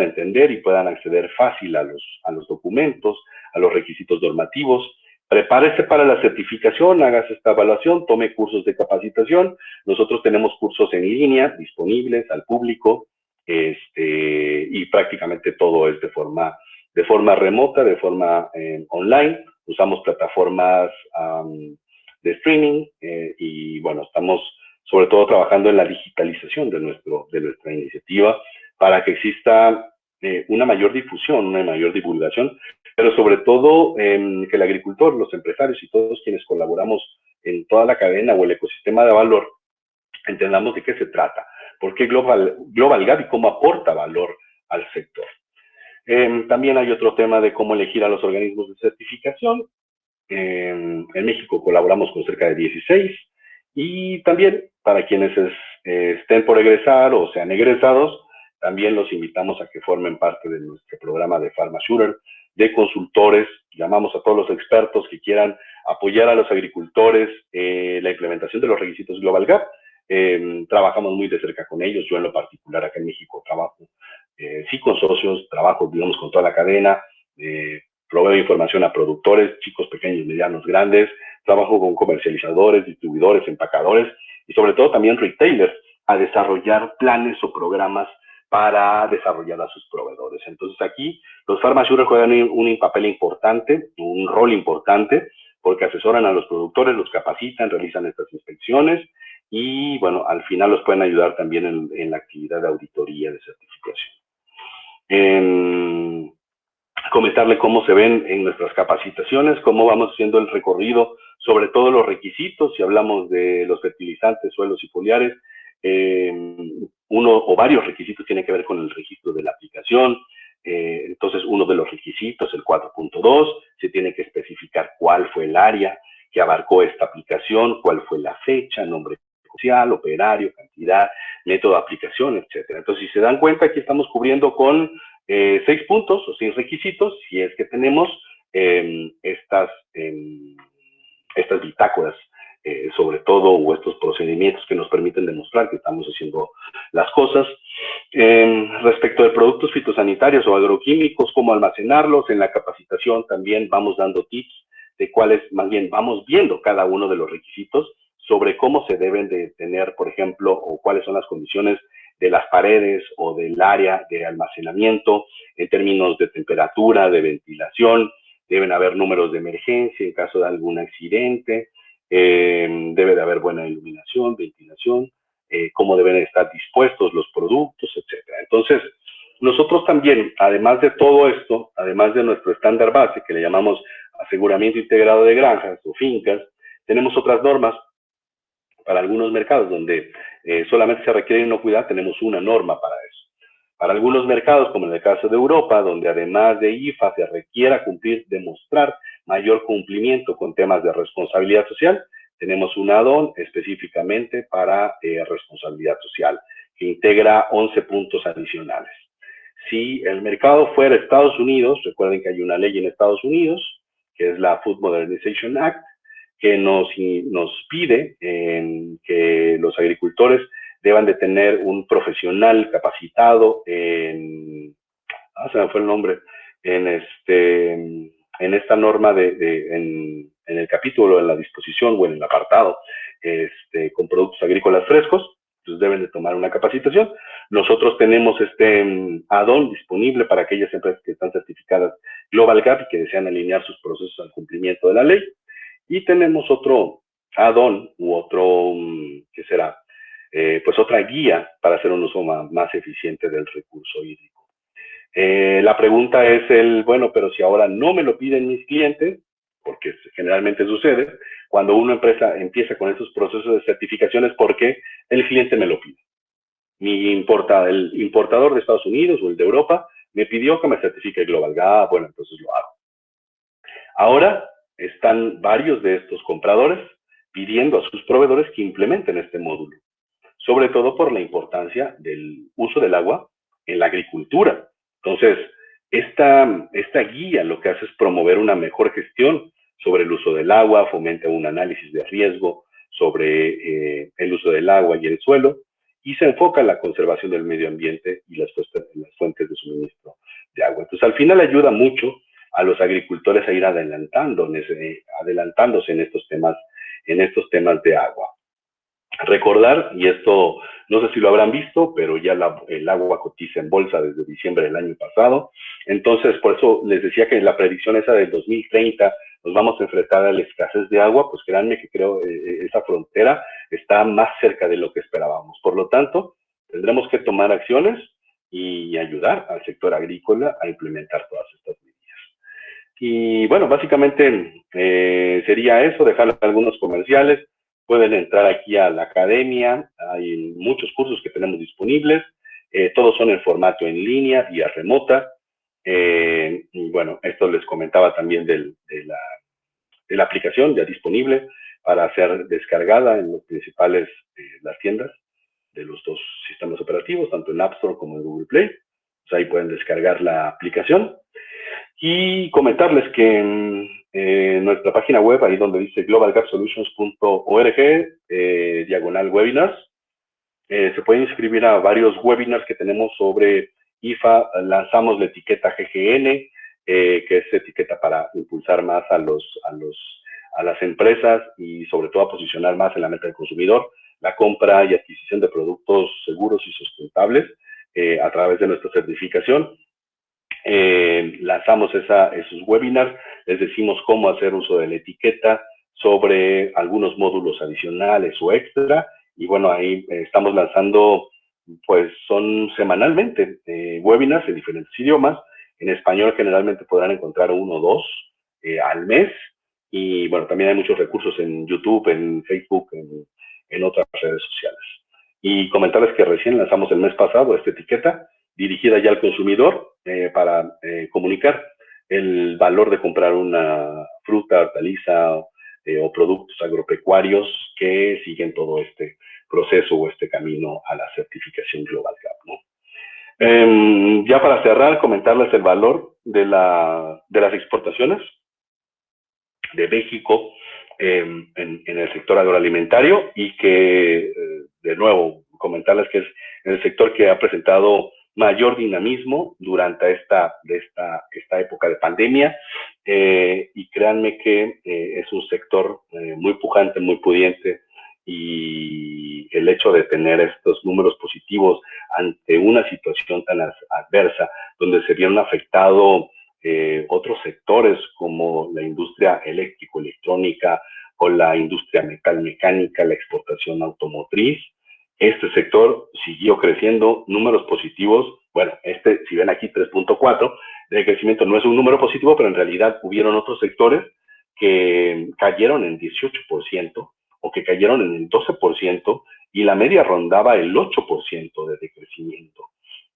entender y puedan acceder fácil a los documentos, a los requisitos normativos. Prepárese para la certificación, hágase esta evaluación, tome cursos de capacitación. Nosotros tenemos cursos en línea disponibles al público, y prácticamente todo es de forma remota, de forma online. Usamos plataformas de streaming y bueno, estamos sobre todo trabajando en la digitalización de nuestra iniciativa para que exista una mayor difusión, una mayor divulgación, pero sobre todo que el agricultor, los empresarios y todos quienes colaboramos en toda la cadena o el ecosistema de valor, entendamos de qué se trata, por qué Global Gap y cómo aporta valor al sector. También hay otro tema de cómo elegir a los organismos de certificación. En México colaboramos con cerca de 16 y también para quienes estén por egresar o sean egresados, también los invitamos a que formen parte de nuestro programa de PharmaShooter, de consultores. Llamamos a todos los expertos que quieran apoyar a los agricultores la implementación de los requisitos Global Gap. Trabajamos muy de cerca con ellos. Yo en lo particular acá en México trabajo sí con socios, trabajo digamos con toda la cadena, proveo información a productores, chicos, pequeños, medianos, grandes, trabajo con comercializadores, distribuidores, empacadores y sobre todo también retailers a desarrollar planes o programas para desarrollar a sus proveedores. Entonces aquí los farmacéuticos juegan un papel importante, un rol importante, porque asesoran a los productores, los capacitan, realizan estas inspecciones y bueno, al final los pueden ayudar también en la actividad de auditoría de certificación. Comentarle cómo se ven en nuestras capacitaciones, cómo vamos haciendo el recorrido, sobre todo los requisitos, si hablamos de los fertilizantes, suelos y foliares, uno o varios requisitos tienen que ver con el registro de la aplicación. Entonces, uno de los requisitos, el 4.2, se tiene que especificar cuál fue el área que abarcó esta aplicación, cuál fue la fecha, nombre social, operario, cantidad, método de aplicación, etcétera. Entonces, si se dan cuenta, aquí estamos cubriendo con 6 puntos o 6 requisitos, si es que tenemos estas bitácoras, sobre todo, o estos procedimientos que nos permiten demostrar que estamos haciendo las cosas. Respecto de productos fitosanitarios o agroquímicos, cómo almacenarlos, en la capacitación también vamos dando tips de cuáles, más bien vamos viendo cada uno de los requisitos sobre cómo se deben de tener, por ejemplo, o cuáles son las condiciones de las paredes o del área de almacenamiento en términos de temperatura, de ventilación. Deben haber números de emergencia en caso de algún accidente, debe de haber buena iluminación, ventilación, cómo deben estar dispuestos los productos, etcétera. Entonces, nosotros también, además de todo esto, además de nuestro estándar base, que le llamamos aseguramiento integrado de granjas o fincas, tenemos otras normas para algunos mercados donde solamente se requiere inocuidad, tenemos una norma para eso. Para algunos mercados, como en el caso de Europa, donde además de IFA se requiera cumplir, demostrar mayor cumplimiento con temas de responsabilidad social, tenemos un add-on específicamente para responsabilidad social, que integra 11 puntos adicionales. Si el mercado fuera Estados Unidos, recuerden que hay una ley en Estados Unidos, que es la Food Modernization Act, que nos pide que los agricultores deban de tener un profesional capacitado se me fue el nombre, en esta norma en el capítulo, en la disposición o en el apartado, con productos agrícolas frescos, entonces deben de tomar una capacitación. Nosotros tenemos este add-on disponible para aquellas empresas que están certificadas Global Gap y que desean alinear sus procesos al cumplimiento de la ley. Y tenemos otro add-on u otro, ¿qué será? Pues otra guía para hacer un uso más eficiente del recurso hídrico. La pregunta es bueno, pero si ahora no me lo piden mis clientes, porque generalmente sucede, cuando una empresa empieza con esos procesos de certificaciones, ¿por qué el cliente me lo pide? El importador de Estados Unidos o el de Europa me pidió que me certifique Global Gap, bueno, entonces lo hago. Ahora están varios de estos compradores pidiendo a sus proveedores que implementen este módulo, sobre todo por la importancia del uso del agua en la agricultura. Entonces, esta guía lo que hace es promover una mejor gestión sobre el uso del agua, fomenta un análisis de riesgo sobre el uso del agua y el suelo, y se enfoca en la conservación del medio ambiente y las fuentes de suministro de agua. Entonces, al final ayuda mucho a los agricultores a ir adelantándose en estos temas de agua. Recordar, y esto no sé si lo habrán visto, pero ya el agua cotiza en bolsa desde diciembre del año pasado. Entonces, por eso les decía que la predicción esa del 2030 nos vamos a enfrentar a la escasez de agua, pues créanme que creo esa frontera está más cerca de lo que esperábamos. Por lo tanto, tendremos que tomar acciones y ayudar al sector agrícola a implementar todas estas medidas. Y bueno, básicamente sería eso, dejar algunos comerciales. Pueden entrar aquí a la academia, hay muchos cursos que tenemos disponibles, todos son en formato en línea, vía remota. Y bueno, esto les comentaba también de la aplicación ya disponible para ser descargada en los principales, las tiendas de los dos sistemas operativos, tanto en App Store como en Google Play. Pues ahí pueden descargar la aplicación. Y comentarles que en nuestra página web, ahí donde dice globalgapsolutions.org, diagonal webinars, se puede inscribir a varios webinars que tenemos sobre IFA. Lanzamos la etiqueta GGN, que es etiqueta para impulsar más a las empresas y sobre todo a posicionar más en la meta del consumidor la compra y adquisición de productos seguros y sustentables a través de nuestra certificación. Lanzamos esos webinars, les decimos cómo hacer uso de la etiqueta, sobre algunos módulos adicionales o extra, y bueno, ahí estamos lanzando, pues son semanalmente webinars en diferentes idiomas. En español generalmente podrán encontrar uno o dos al mes, y bueno, también hay muchos recursos en YouTube, en Facebook, en otras redes sociales. Y comentarles que recién lanzamos el mes pasado esta etiqueta, dirigida ya al consumidor, para comunicar el valor de comprar una fruta, hortaliza o productos agropecuarios que siguen todo este proceso o este camino a la certificación Global Gap, ¿no? Ya para cerrar, comentarles el valor de las exportaciones de México en el sector agroalimentario, y que, de nuevo, comentarles que es el sector que ha presentado mayor dinamismo durante esta época de pandemia, y créanme que es un sector muy pujante, muy pudiente, y el hecho de tener estos números positivos ante una situación tan adversa, donde se vieron afectados otros sectores como la industria eléctrico-electrónica o la industria metal-mecánica, la exportación automotriz. Este sector siguió creciendo, números positivos. Bueno, si ven aquí 3.4 de crecimiento no es un número positivo, pero en realidad hubieron otros sectores que cayeron en 18% o que cayeron en el 12%, y la media rondaba el 8% de decrecimiento.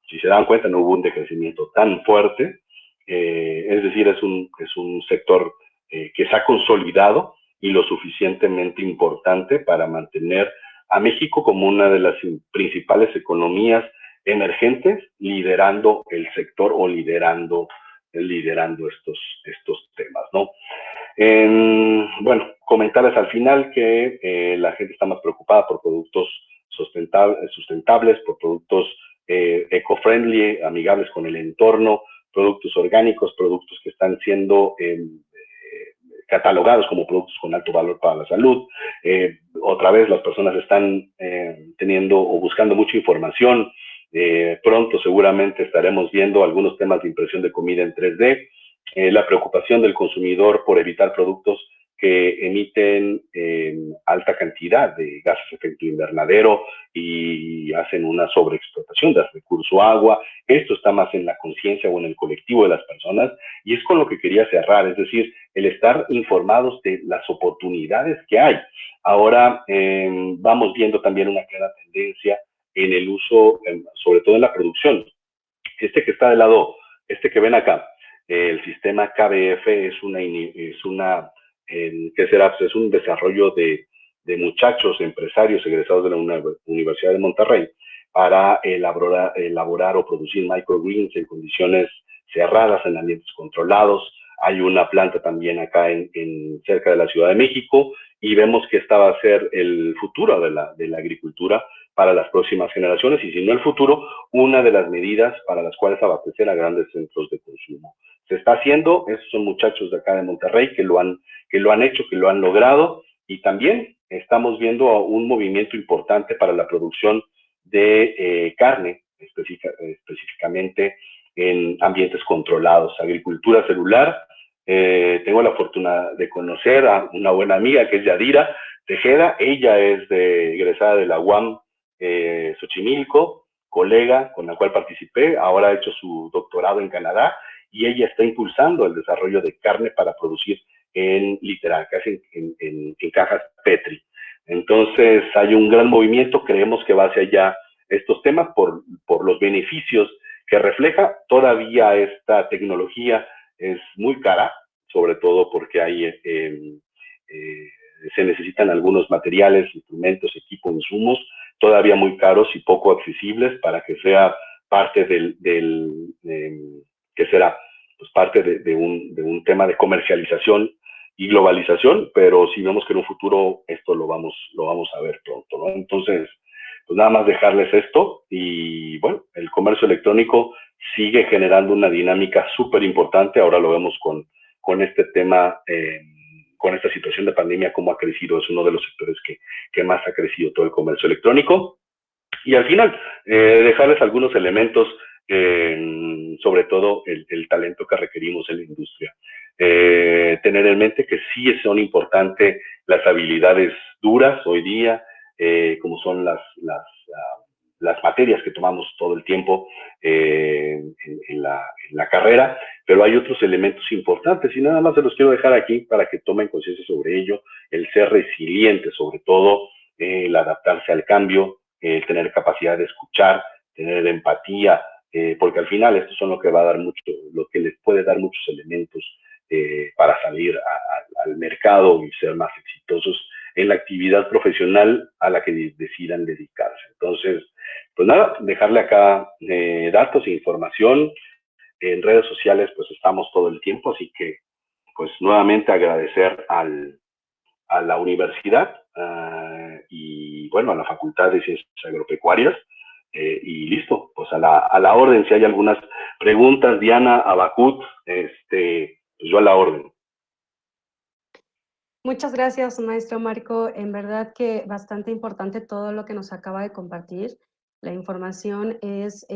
Si se dan cuenta, no hubo un decrecimiento tan fuerte. Es decir, es un sector que se ha consolidado y lo suficientemente importante para mantener a México como una de las principales economías emergentes, liderando el sector o liderando estos temas, ¿no? Bueno, comentarles al final que la gente está más preocupada por productos sustentables, por productos eco-friendly, amigables con el entorno, productos orgánicos, productos que están siendo catalogados como productos con alto valor para la salud. Otra vez las personas están teniendo o buscando mucha información. Pronto seguramente estaremos viendo algunos temas de impresión de comida en 3D. La preocupación del consumidor por evitar productos que emiten alta cantidad de gases de efecto invernadero y hacen una sobreexplotación del recurso agua. Esto está más en la conciencia o en el colectivo de las personas, y es con lo que quería cerrar, es decir, el estar informados de las oportunidades que hay. Ahora vamos viendo también una clara tendencia en el uso, sobre todo en la producción. Este que está de lado, este que ven acá, el sistema KBF ¿qué será? Pues es un desarrollo de muchachos empresarios egresados de la Universidad de Monterrey para elaborar o producir microgreens en condiciones cerradas, en ambientes controlados. Hay una planta también acá cerca de la Ciudad de México, y vemos que esta va a ser el futuro de la agricultura para las próximas generaciones, y si no el futuro, una de las medidas para las cuales abastecer a grandes centros de consumo. Se está haciendo, esos son muchachos de acá de Monterrey que lo han hecho, que lo han logrado, y también estamos viendo un movimiento importante para la producción de carne, específicamente en ambientes controlados, agricultura celular. Tengo la fortuna de conocer a una buena amiga que es Yadira Tejeda. Ella es egresada de la UAM Xochimilco, colega con la cual participé, ahora ha hecho su doctorado en Canadá y ella está impulsando el desarrollo de carne para producir en literal, casi en cajas Petri. Entonces hay un gran movimiento, creemos que va hacia allá estos temas por los beneficios que refleja. Todavía esta tecnología es muy cara, sobre todo porque hay, se necesitan algunos materiales, instrumentos, equipos, insumos, todavía muy caros y poco accesibles para que sea parte que será pues parte de un tema de comercialización y globalización, pero sí vemos que en un futuro esto lo vamos a ver pronto, ¿no? Entonces, pues nada más dejarles esto y bueno, el comercio electrónico sigue generando una dinámica súper importante, ahora lo vemos con este tema, con esta situación de pandemia, cómo ha crecido, es uno de los sectores que más ha crecido todo el comercio electrónico. Y al final, dejarles algunos elementos, sobre todo el talento que requerimos en la industria. Tener en mente que sí son importantes las habilidades duras hoy día, como son las materias que tomamos todo el tiempo en la carrera, pero hay otros elementos importantes y nada más se los quiero dejar aquí para que tomen conciencia sobre ello, el ser resiliente sobre todo, el adaptarse al cambio, tener capacidad de escuchar, tener empatía, porque al final esto son lo que va a dar mucho, lo que les puede dar muchos elementos para salir al mercado y ser más exitosos en la actividad profesional a la que decidan dedicarse. Entonces, pues nada, dejarle acá datos e información. En redes sociales pues estamos todo el tiempo, así que pues nuevamente agradecer a la universidad y bueno, a la Facultad de Ciencias Agropecuarias y listo, pues a la orden, si hay algunas preguntas, Diana, Abacut, pues yo a la orden. Muchas gracias, maestro Marco. En verdad que bastante importante todo lo que nos acaba de compartir. La información es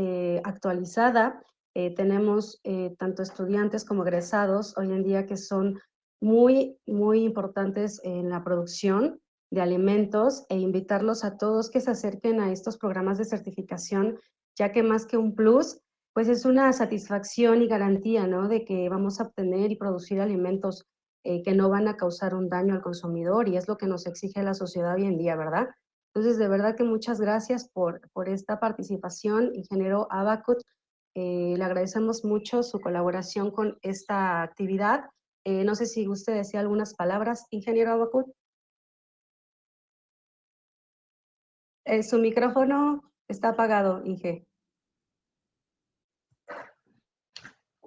actualizada. Tenemos tanto estudiantes como egresados hoy en día que son muy, muy importantes en la producción de alimentos e invitarlos a todos que se acerquen a estos programas de certificación, ya que más que un plus, pues es una satisfacción y garantía, ¿no? De que vamos a obtener y producir alimentos que no van a causar un daño al consumidor y es lo que nos exige la sociedad hoy en día, ¿verdad? Entonces, de verdad que muchas gracias por esta participación, ingeniero Abacut. Le agradecemos mucho su colaboración con esta actividad. No sé si usted decía algunas palabras, ingeniero Abacut. Su micrófono está apagado, Inge.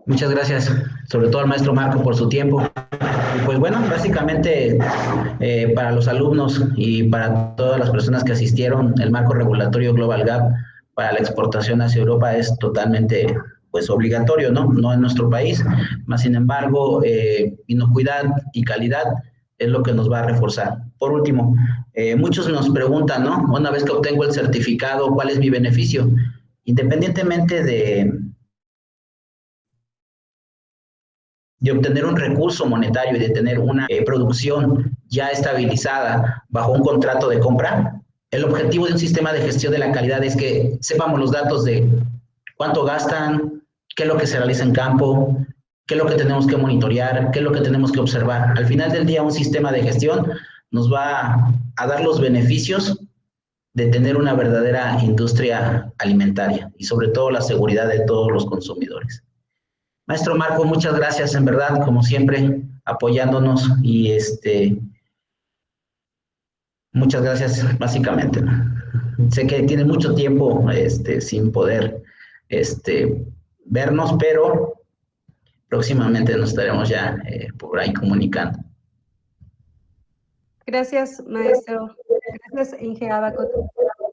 Muchas gracias, sobre todo al maestro Marco por su tiempo. Y pues bueno, básicamente para los alumnos y para todas las personas que asistieron, el marco regulatorio Global Gap para la exportación hacia Europa es totalmente pues obligatorio, ¿no? No en nuestro país, más sin embargo, inocuidad y calidad es lo que nos va a reforzar. Por último, muchos nos preguntan, ¿no? Una vez que obtengo el certificado, ¿cuál es mi beneficio? Independientemente de obtener un recurso monetario y de tener una producción ya estabilizada bajo un contrato de compra, el objetivo de un sistema de gestión de la calidad es que sepamos los datos de cuánto gastan, qué es lo que se realiza en campo, qué es lo que tenemos que monitorear, qué es lo que tenemos que observar. Al final del día, un sistema de gestión nos va a dar los beneficios de tener una verdadera industria alimentaria y sobre todo la seguridad de todos los consumidores. Maestro Marco, muchas gracias, en verdad, como siempre, apoyándonos y muchas gracias, básicamente. Sé que tiene mucho tiempo sin poder vernos, pero próximamente nos estaremos ya por ahí comunicando. Gracias, maestro. Gracias, Inge Abacut.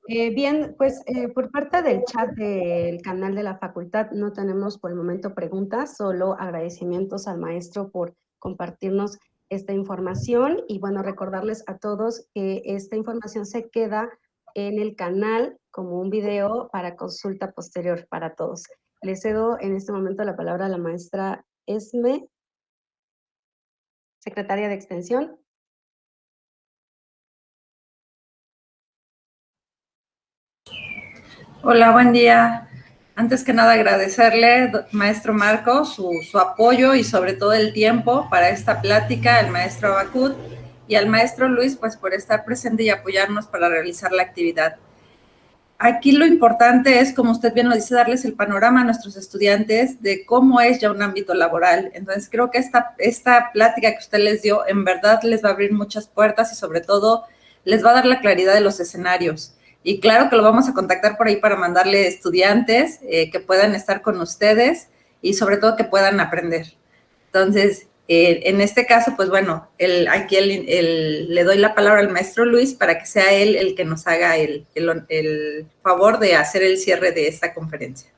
Bien, pues por parte del chat del canal de la facultad no tenemos por el momento preguntas, solo agradecimientos al maestro por compartirnos esta información y bueno, recordarles a todos que esta información se queda en el canal como un video para consulta posterior para todos. Le cedo en este momento la palabra a la maestra Esme, secretaria de Extensión. Hola, buen día. Antes que nada agradecerle, maestro Marco, su apoyo y sobre todo el tiempo para esta plática, al maestro Abacut y al maestro Luis, pues por estar presente y apoyarnos para realizar la actividad. Aquí lo importante es, como usted bien lo dice, darles el panorama a nuestros estudiantes de cómo es ya un ámbito laboral. Entonces, creo que esta plática que usted les dio, en verdad les va a abrir muchas puertas y sobre todo les va a dar la claridad de los escenarios. Y claro que lo vamos a contactar por ahí para mandarle estudiantes que puedan estar con ustedes y sobre todo que puedan aprender. Entonces, en este caso, pues bueno, aquí le doy la palabra al maestro Luis para que sea él el que nos haga el favor de hacer el cierre de esta conferencia.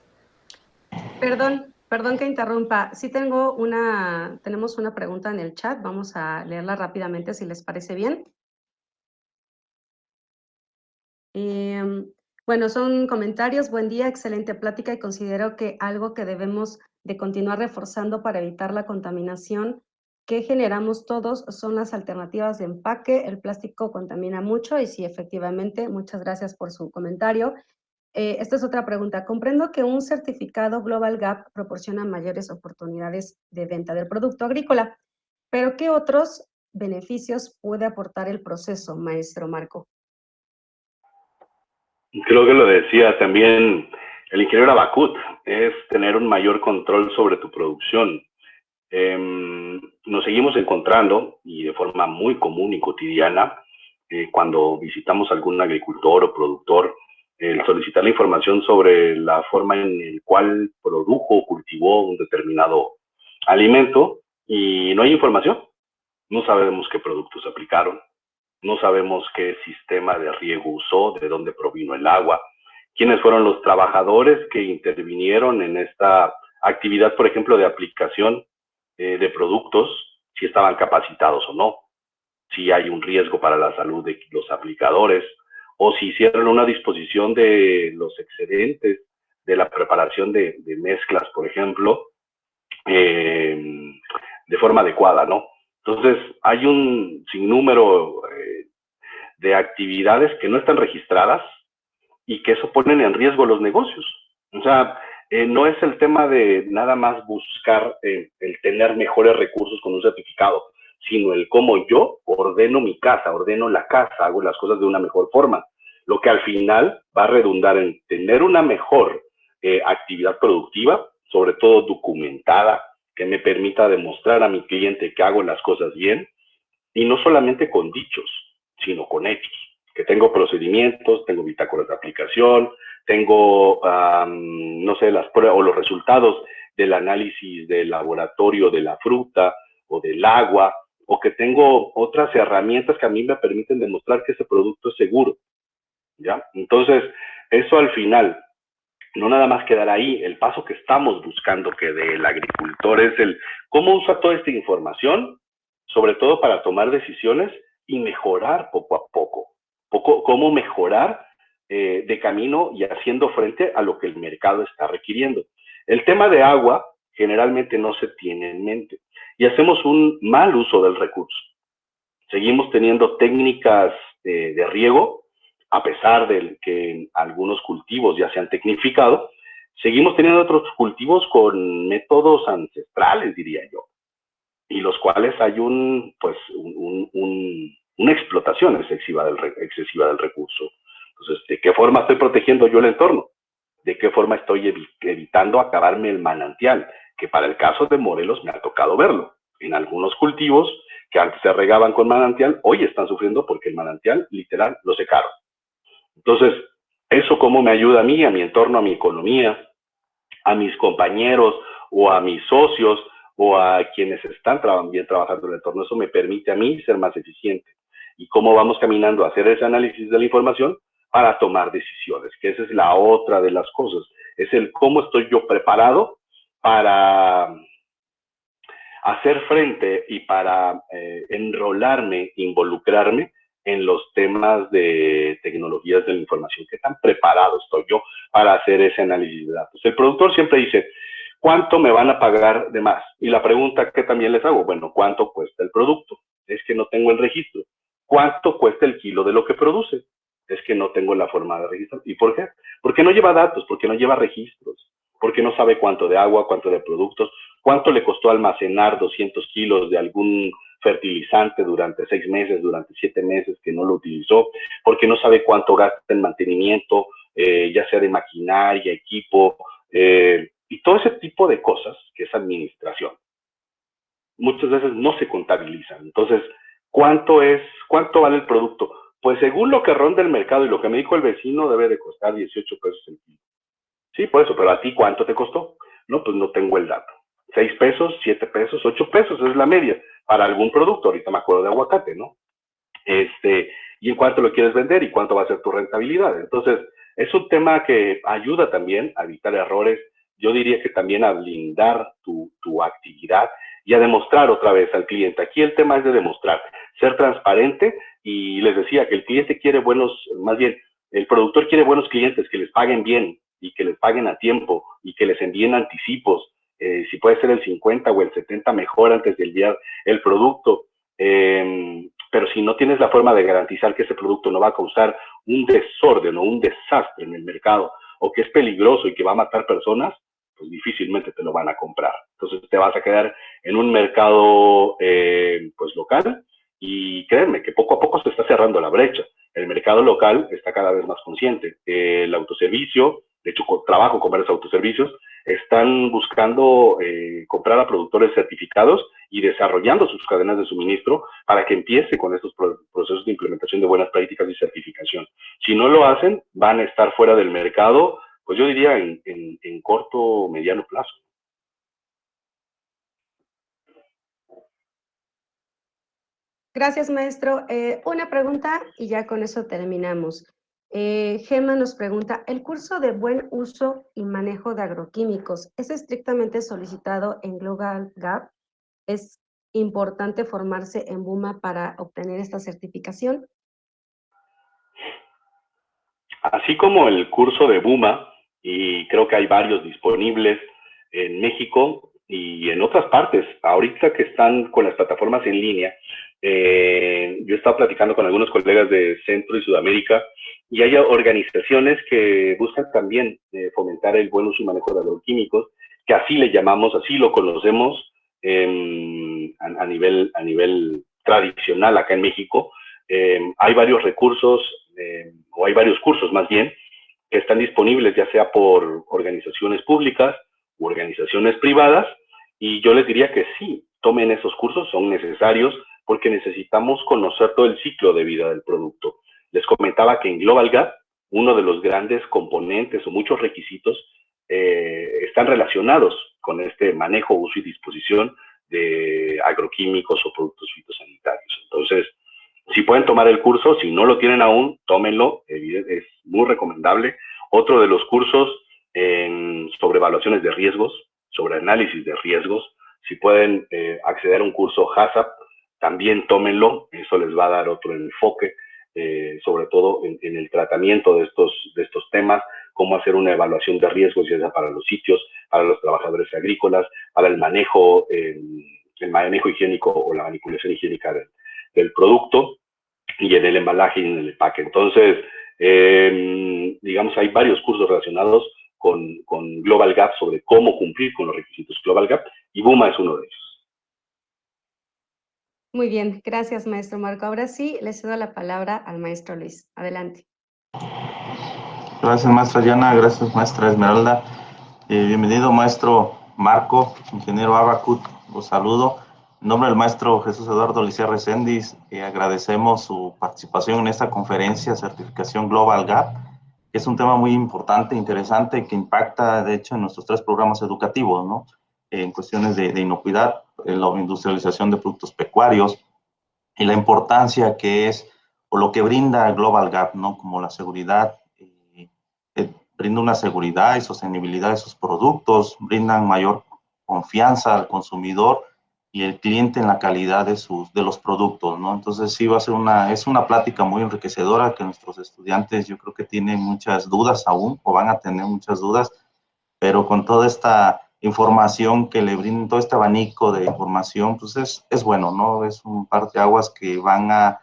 Perdón que interrumpa. Sí tenemos una pregunta en el chat. Vamos a leerla rápidamente si les parece bien. Bueno, son comentarios. Buen día, excelente plática y considero que algo que debemos de continuar reforzando para evitar la contaminación que generamos todos son las alternativas de empaque. El plástico contamina mucho y sí, efectivamente, muchas gracias por su comentario. Esta es otra pregunta. Comprendo que un certificado Global Gap proporciona mayores oportunidades de venta del producto agrícola, pero ¿qué otros beneficios puede aportar el proceso, maestro Marco? Creo que lo decía también el ingeniero Abacut, es tener un mayor control sobre tu producción. Nos seguimos encontrando, y de forma muy común y cotidiana, cuando visitamos algún agricultor o productor, el solicitar la información sobre la forma en la cual produjo o cultivó un determinado alimento, y no hay información. No sabemos qué productos aplicaron, no sabemos qué sistema de riego usó, de dónde provino el agua, quiénes fueron los trabajadores que intervinieron en esta actividad, por ejemplo, de aplicación de productos, si estaban capacitados o no, si hay un riesgo para la salud de los aplicadores, o si hicieron una disposición de los excedentes de la preparación de mezclas, por ejemplo, de forma adecuada, ¿no? Entonces, hay un sinnúmero de actividades que no están registradas y que eso ponen en riesgo los negocios. O sea, no es el tema de nada más buscar el tener mejores recursos con un certificado, sino el cómo yo ordeno mi casa, ordeno la casa, hago las cosas de una mejor forma, lo que al final va a redundar en tener una mejor actividad productiva, sobre todo documentada, que me permita demostrar a mi cliente que hago las cosas bien, y no solamente con dichos, sino con hechos, que tengo procedimientos, tengo bitácoras de aplicación, tengo, no sé, las pruebas o los resultados del análisis del laboratorio de la fruta o del agua, o que tengo otras herramientas que a mí me permiten demostrar que ese producto es seguro, ¿ya? Entonces, eso al final, no nada más quedar ahí, el paso que estamos buscando que dé el agricultor es el cómo usa toda esta información, sobre todo para tomar decisiones y mejorar poco a poco. Cómo mejorar de camino y haciendo frente a lo que el mercado está requiriendo. El tema de agua generalmente no se tiene en mente y hacemos un mal uso del recurso. Seguimos teniendo técnicas de riego, a pesar de que algunos cultivos ya se han tecnificado, seguimos teniendo otros cultivos con métodos ancestrales, diría yo, y los cuales hay una explotación excesiva del recurso. Entonces, ¿de qué forma estoy protegiendo yo el entorno? ¿De qué forma estoy evitando acabarme el manantial? Que para el caso de Morelos me ha tocado verlo. En algunos cultivos que antes se regaban con manantial, hoy están sufriendo porque el manantial literal lo secaron. Entonces, ¿eso cómo me ayuda a mí, a mi entorno, a mi economía, a mis compañeros o a mis socios o a quienes están bien trabajando en el entorno? Eso me permite a mí ser más eficiente. ¿Y cómo vamos caminando a hacer ese análisis de la información para tomar decisiones? Que esa es la otra de las cosas. Es el cómo estoy yo preparado para hacer frente y para enrolarme, involucrarme en los temas de tecnologías de la información. ¿Qué tan preparado estoy yo para hacer ese análisis de datos? El productor siempre dice, ¿cuánto me van a pagar de más? Y la pregunta que también les hago, bueno, ¿cuánto cuesta el producto? Es que no tengo el registro. ¿Cuánto cuesta el kilo de lo que produce? es que no tengo la forma de registrar. ¿Y por qué? Porque no lleva datos, porque no lleva registros, porque no sabe cuánto de agua, cuánto de productos, cuánto le costó almacenar 200 kilos de algún fertilizante durante 6 meses, durante 7 meses que no lo utilizó, porque no sabe cuánto gasta en mantenimiento, ya sea de maquinaria, equipo, y todo ese tipo de cosas que es administración. Muchas veces no se contabilizan. Entonces, ¿cuánto vale el producto? Pues según lo que ronda el mercado y lo que me dijo el vecino, debe de costar 18 pesos el kilo. Sí, por eso, pero ¿a ti cuánto te costó? No, pues no tengo el dato. 6 pesos, 7 pesos, 8 pesos es la media para algún producto. Ahorita me acuerdo de aguacate, ¿no? Y en cuánto lo quieres vender y cuánto va a ser tu rentabilidad. Entonces, es un tema que ayuda también a evitar errores. Yo diría que también a blindar tu actividad y a demostrar otra vez al cliente. Aquí el tema es de demostrar, ser transparente, y les decía que el cliente quiere más bien, el productor quiere buenos clientes que les paguen bien y que les paguen a tiempo y que les envíen anticipos. Si puede ser el 50 o el 70 mejor antes de enviar el producto. Pero si no tienes la forma de garantizar que ese producto no va a causar un desorden o un desastre en el mercado, o que es peligroso y que va a matar personas, pues difícilmente te lo van a comprar. Entonces te vas a quedar en un mercado pues local, y créanme que poco a poco se está cerrando la brecha. El mercado local está cada vez más consciente. El autoservicio, de hecho trabajo con varios autoservicios, están buscando comprar a productores certificados y desarrollando sus cadenas de suministro para que empiece con estos procesos de implementación de buenas prácticas y certificación. Si no lo hacen, van a estar fuera del mercado, pues yo diría en corto o mediano plazo. Gracias, maestro. Una pregunta y ya con eso terminamos. Gemma nos pregunta, ¿el curso de buen uso y manejo de agroquímicos es estrictamente solicitado en Global Gap? ¿Es importante formarse en BUMA para obtener esta certificación? Así como el curso de BUMA, y creo que hay varios disponibles en México y en otras partes, ahorita que están con las plataformas en línea, yo he estado platicando con algunos colegas de Centro y Sudamérica, y hay organizaciones que buscan también fomentar el buen uso y manejo de agroquímicos, que así le llamamos, así lo conocemos a nivel tradicional acá en México. Hay varios recursos, o hay varios cursos más bien, que están disponibles ya sea por organizaciones públicas u organizaciones privadas, y yo les diría que sí, tomen esos cursos, son necesarios porque necesitamos conocer todo el ciclo de vida del producto. Les comentaba que en Global Gap, uno de los grandes componentes o muchos requisitos están relacionados con este manejo, uso y disposición de agroquímicos o productos fitosanitarios. Entonces, si pueden tomar el curso, si no lo tienen aún, tómenlo, es muy recomendable. Otro de los cursos sobre evaluaciones de riesgos, sobre análisis de riesgos, si pueden acceder a un curso HACCP, también tómenlo, eso les va a dar otro enfoque, sobre todo en el tratamiento de estos temas, cómo hacer una evaluación de riesgos, ya sea para los sitios, para los trabajadores agrícolas, para el manejo higiénico o la manipulación higiénica del producto, y en el embalaje y en el empaque. Entonces, digamos, hay varios cursos relacionados con Global Gap sobre cómo cumplir con los requisitos Global Gap, y BUMA es uno de ellos. Muy bien, gracias, maestro Marco. Ahora sí, le cedo la palabra al maestro Luis. Adelante. Gracias, maestra Yana. Gracias, maestra Esmeralda. Bienvenido, maestro Marco, ingeniero Abacut. Los saludo. En nombre del maestro Jesús Eduardo Licea Reséndiz, agradecemos su participación en esta conferencia Certificación Global Gap, que es un tema muy importante, interesante, que impacta, de hecho, en nuestros 3 programas educativos, ¿no? En cuestiones de inocuidad, en la industrialización de productos pecuarios, y la importancia que es, o lo que brinda Global Gap, ¿no? Como la seguridad, brinda una seguridad y sostenibilidad de sus productos, brindan mayor confianza al consumidor y el cliente en la calidad de los productos, ¿no? Entonces sí va a ser es una plática muy enriquecedora, que nuestros estudiantes yo creo que tienen muchas dudas aún, o van a tener muchas dudas, pero con toda esta información que le brindan, todo este abanico de información, pues es bueno, ¿no? Es un parteaguas que van a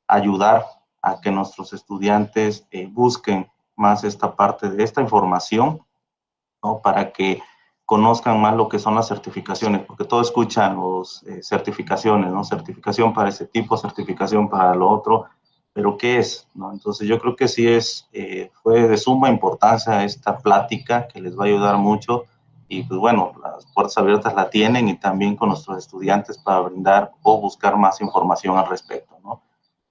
ayudar a que nuestros estudiantes busquen más esta parte de esta información, ¿no? Para que conozcan más lo que son las certificaciones, porque todos escuchan los certificaciones, ¿no? Certificación para ese tipo, certificación para lo otro, pero ¿qué es? ¿No? Entonces yo creo que sí fue de suma importancia esta plática que les va a ayudar mucho y pues bueno, las puertas abiertas la tienen y también con nuestros estudiantes para brindar o buscar más información al respecto, ¿no?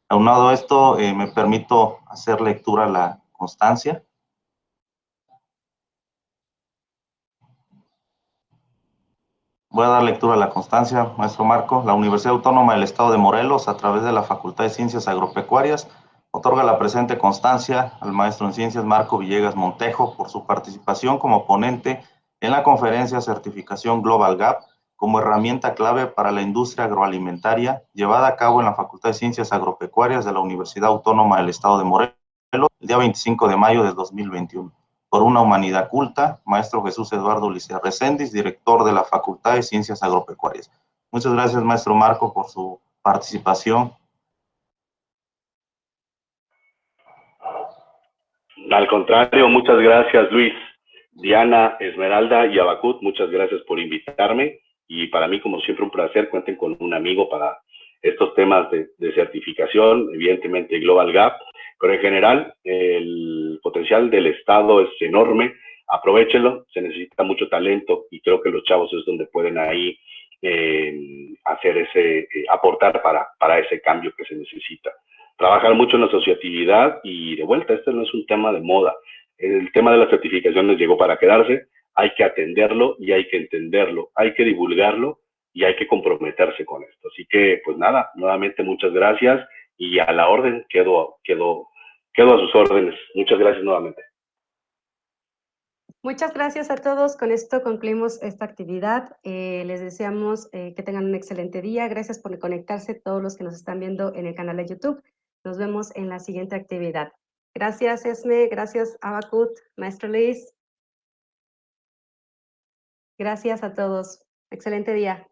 Aunado a esto, me permito hacer lectura a la constancia. Voy a dar lectura a la constancia, maestro Marco. La Universidad Autónoma del Estado de Morelos, a través de la Facultad de Ciencias Agropecuarias, otorga la presente constancia al maestro en Ciencias Marco Villegas Montejo por su participación como ponente en la conferencia Certificación Global Gap como herramienta clave para la industria agroalimentaria, llevada a cabo en la Facultad de Ciencias Agropecuarias de la Universidad Autónoma del Estado de Morelos, el día 25 de mayo de 2021. Por una humanidad culta, maestro Jesús Eduardo Licea Reséndiz, director de la Facultad de Ciencias Agropecuarias. Muchas gracias, maestro Marco, por su participación. Al contrario, muchas gracias, Luis. Diana, Esmeralda y Abacut, muchas gracias por invitarme. Y para mí, como siempre, un placer. Cuenten con un amigo para estos temas de certificación, evidentemente Global Gap, pero en general el potencial del Estado es enorme. Aprovéchenlo, se necesita mucho talento y creo que los chavos es donde pueden ahí hacer aportar para ese cambio que se necesita. Trabajar mucho en la asociatividad y de vuelta, este no es un tema de moda. El tema de las certificaciones llegó para quedarse, hay que atenderlo y hay que entenderlo, hay que divulgarlo y hay que comprometerse con esto. Así que, pues nada, nuevamente muchas gracias y a la orden, quedo a sus órdenes. Muchas gracias nuevamente. Muchas gracias a todos. Con esto concluimos esta actividad. Les deseamos que tengan un excelente día. Gracias por conectarse todos los que nos están viendo en el canal de YouTube. Nos vemos en la siguiente actividad. Gracias, Esme. Gracias, Abacut, maestro Luis. Gracias a todos. Excelente día.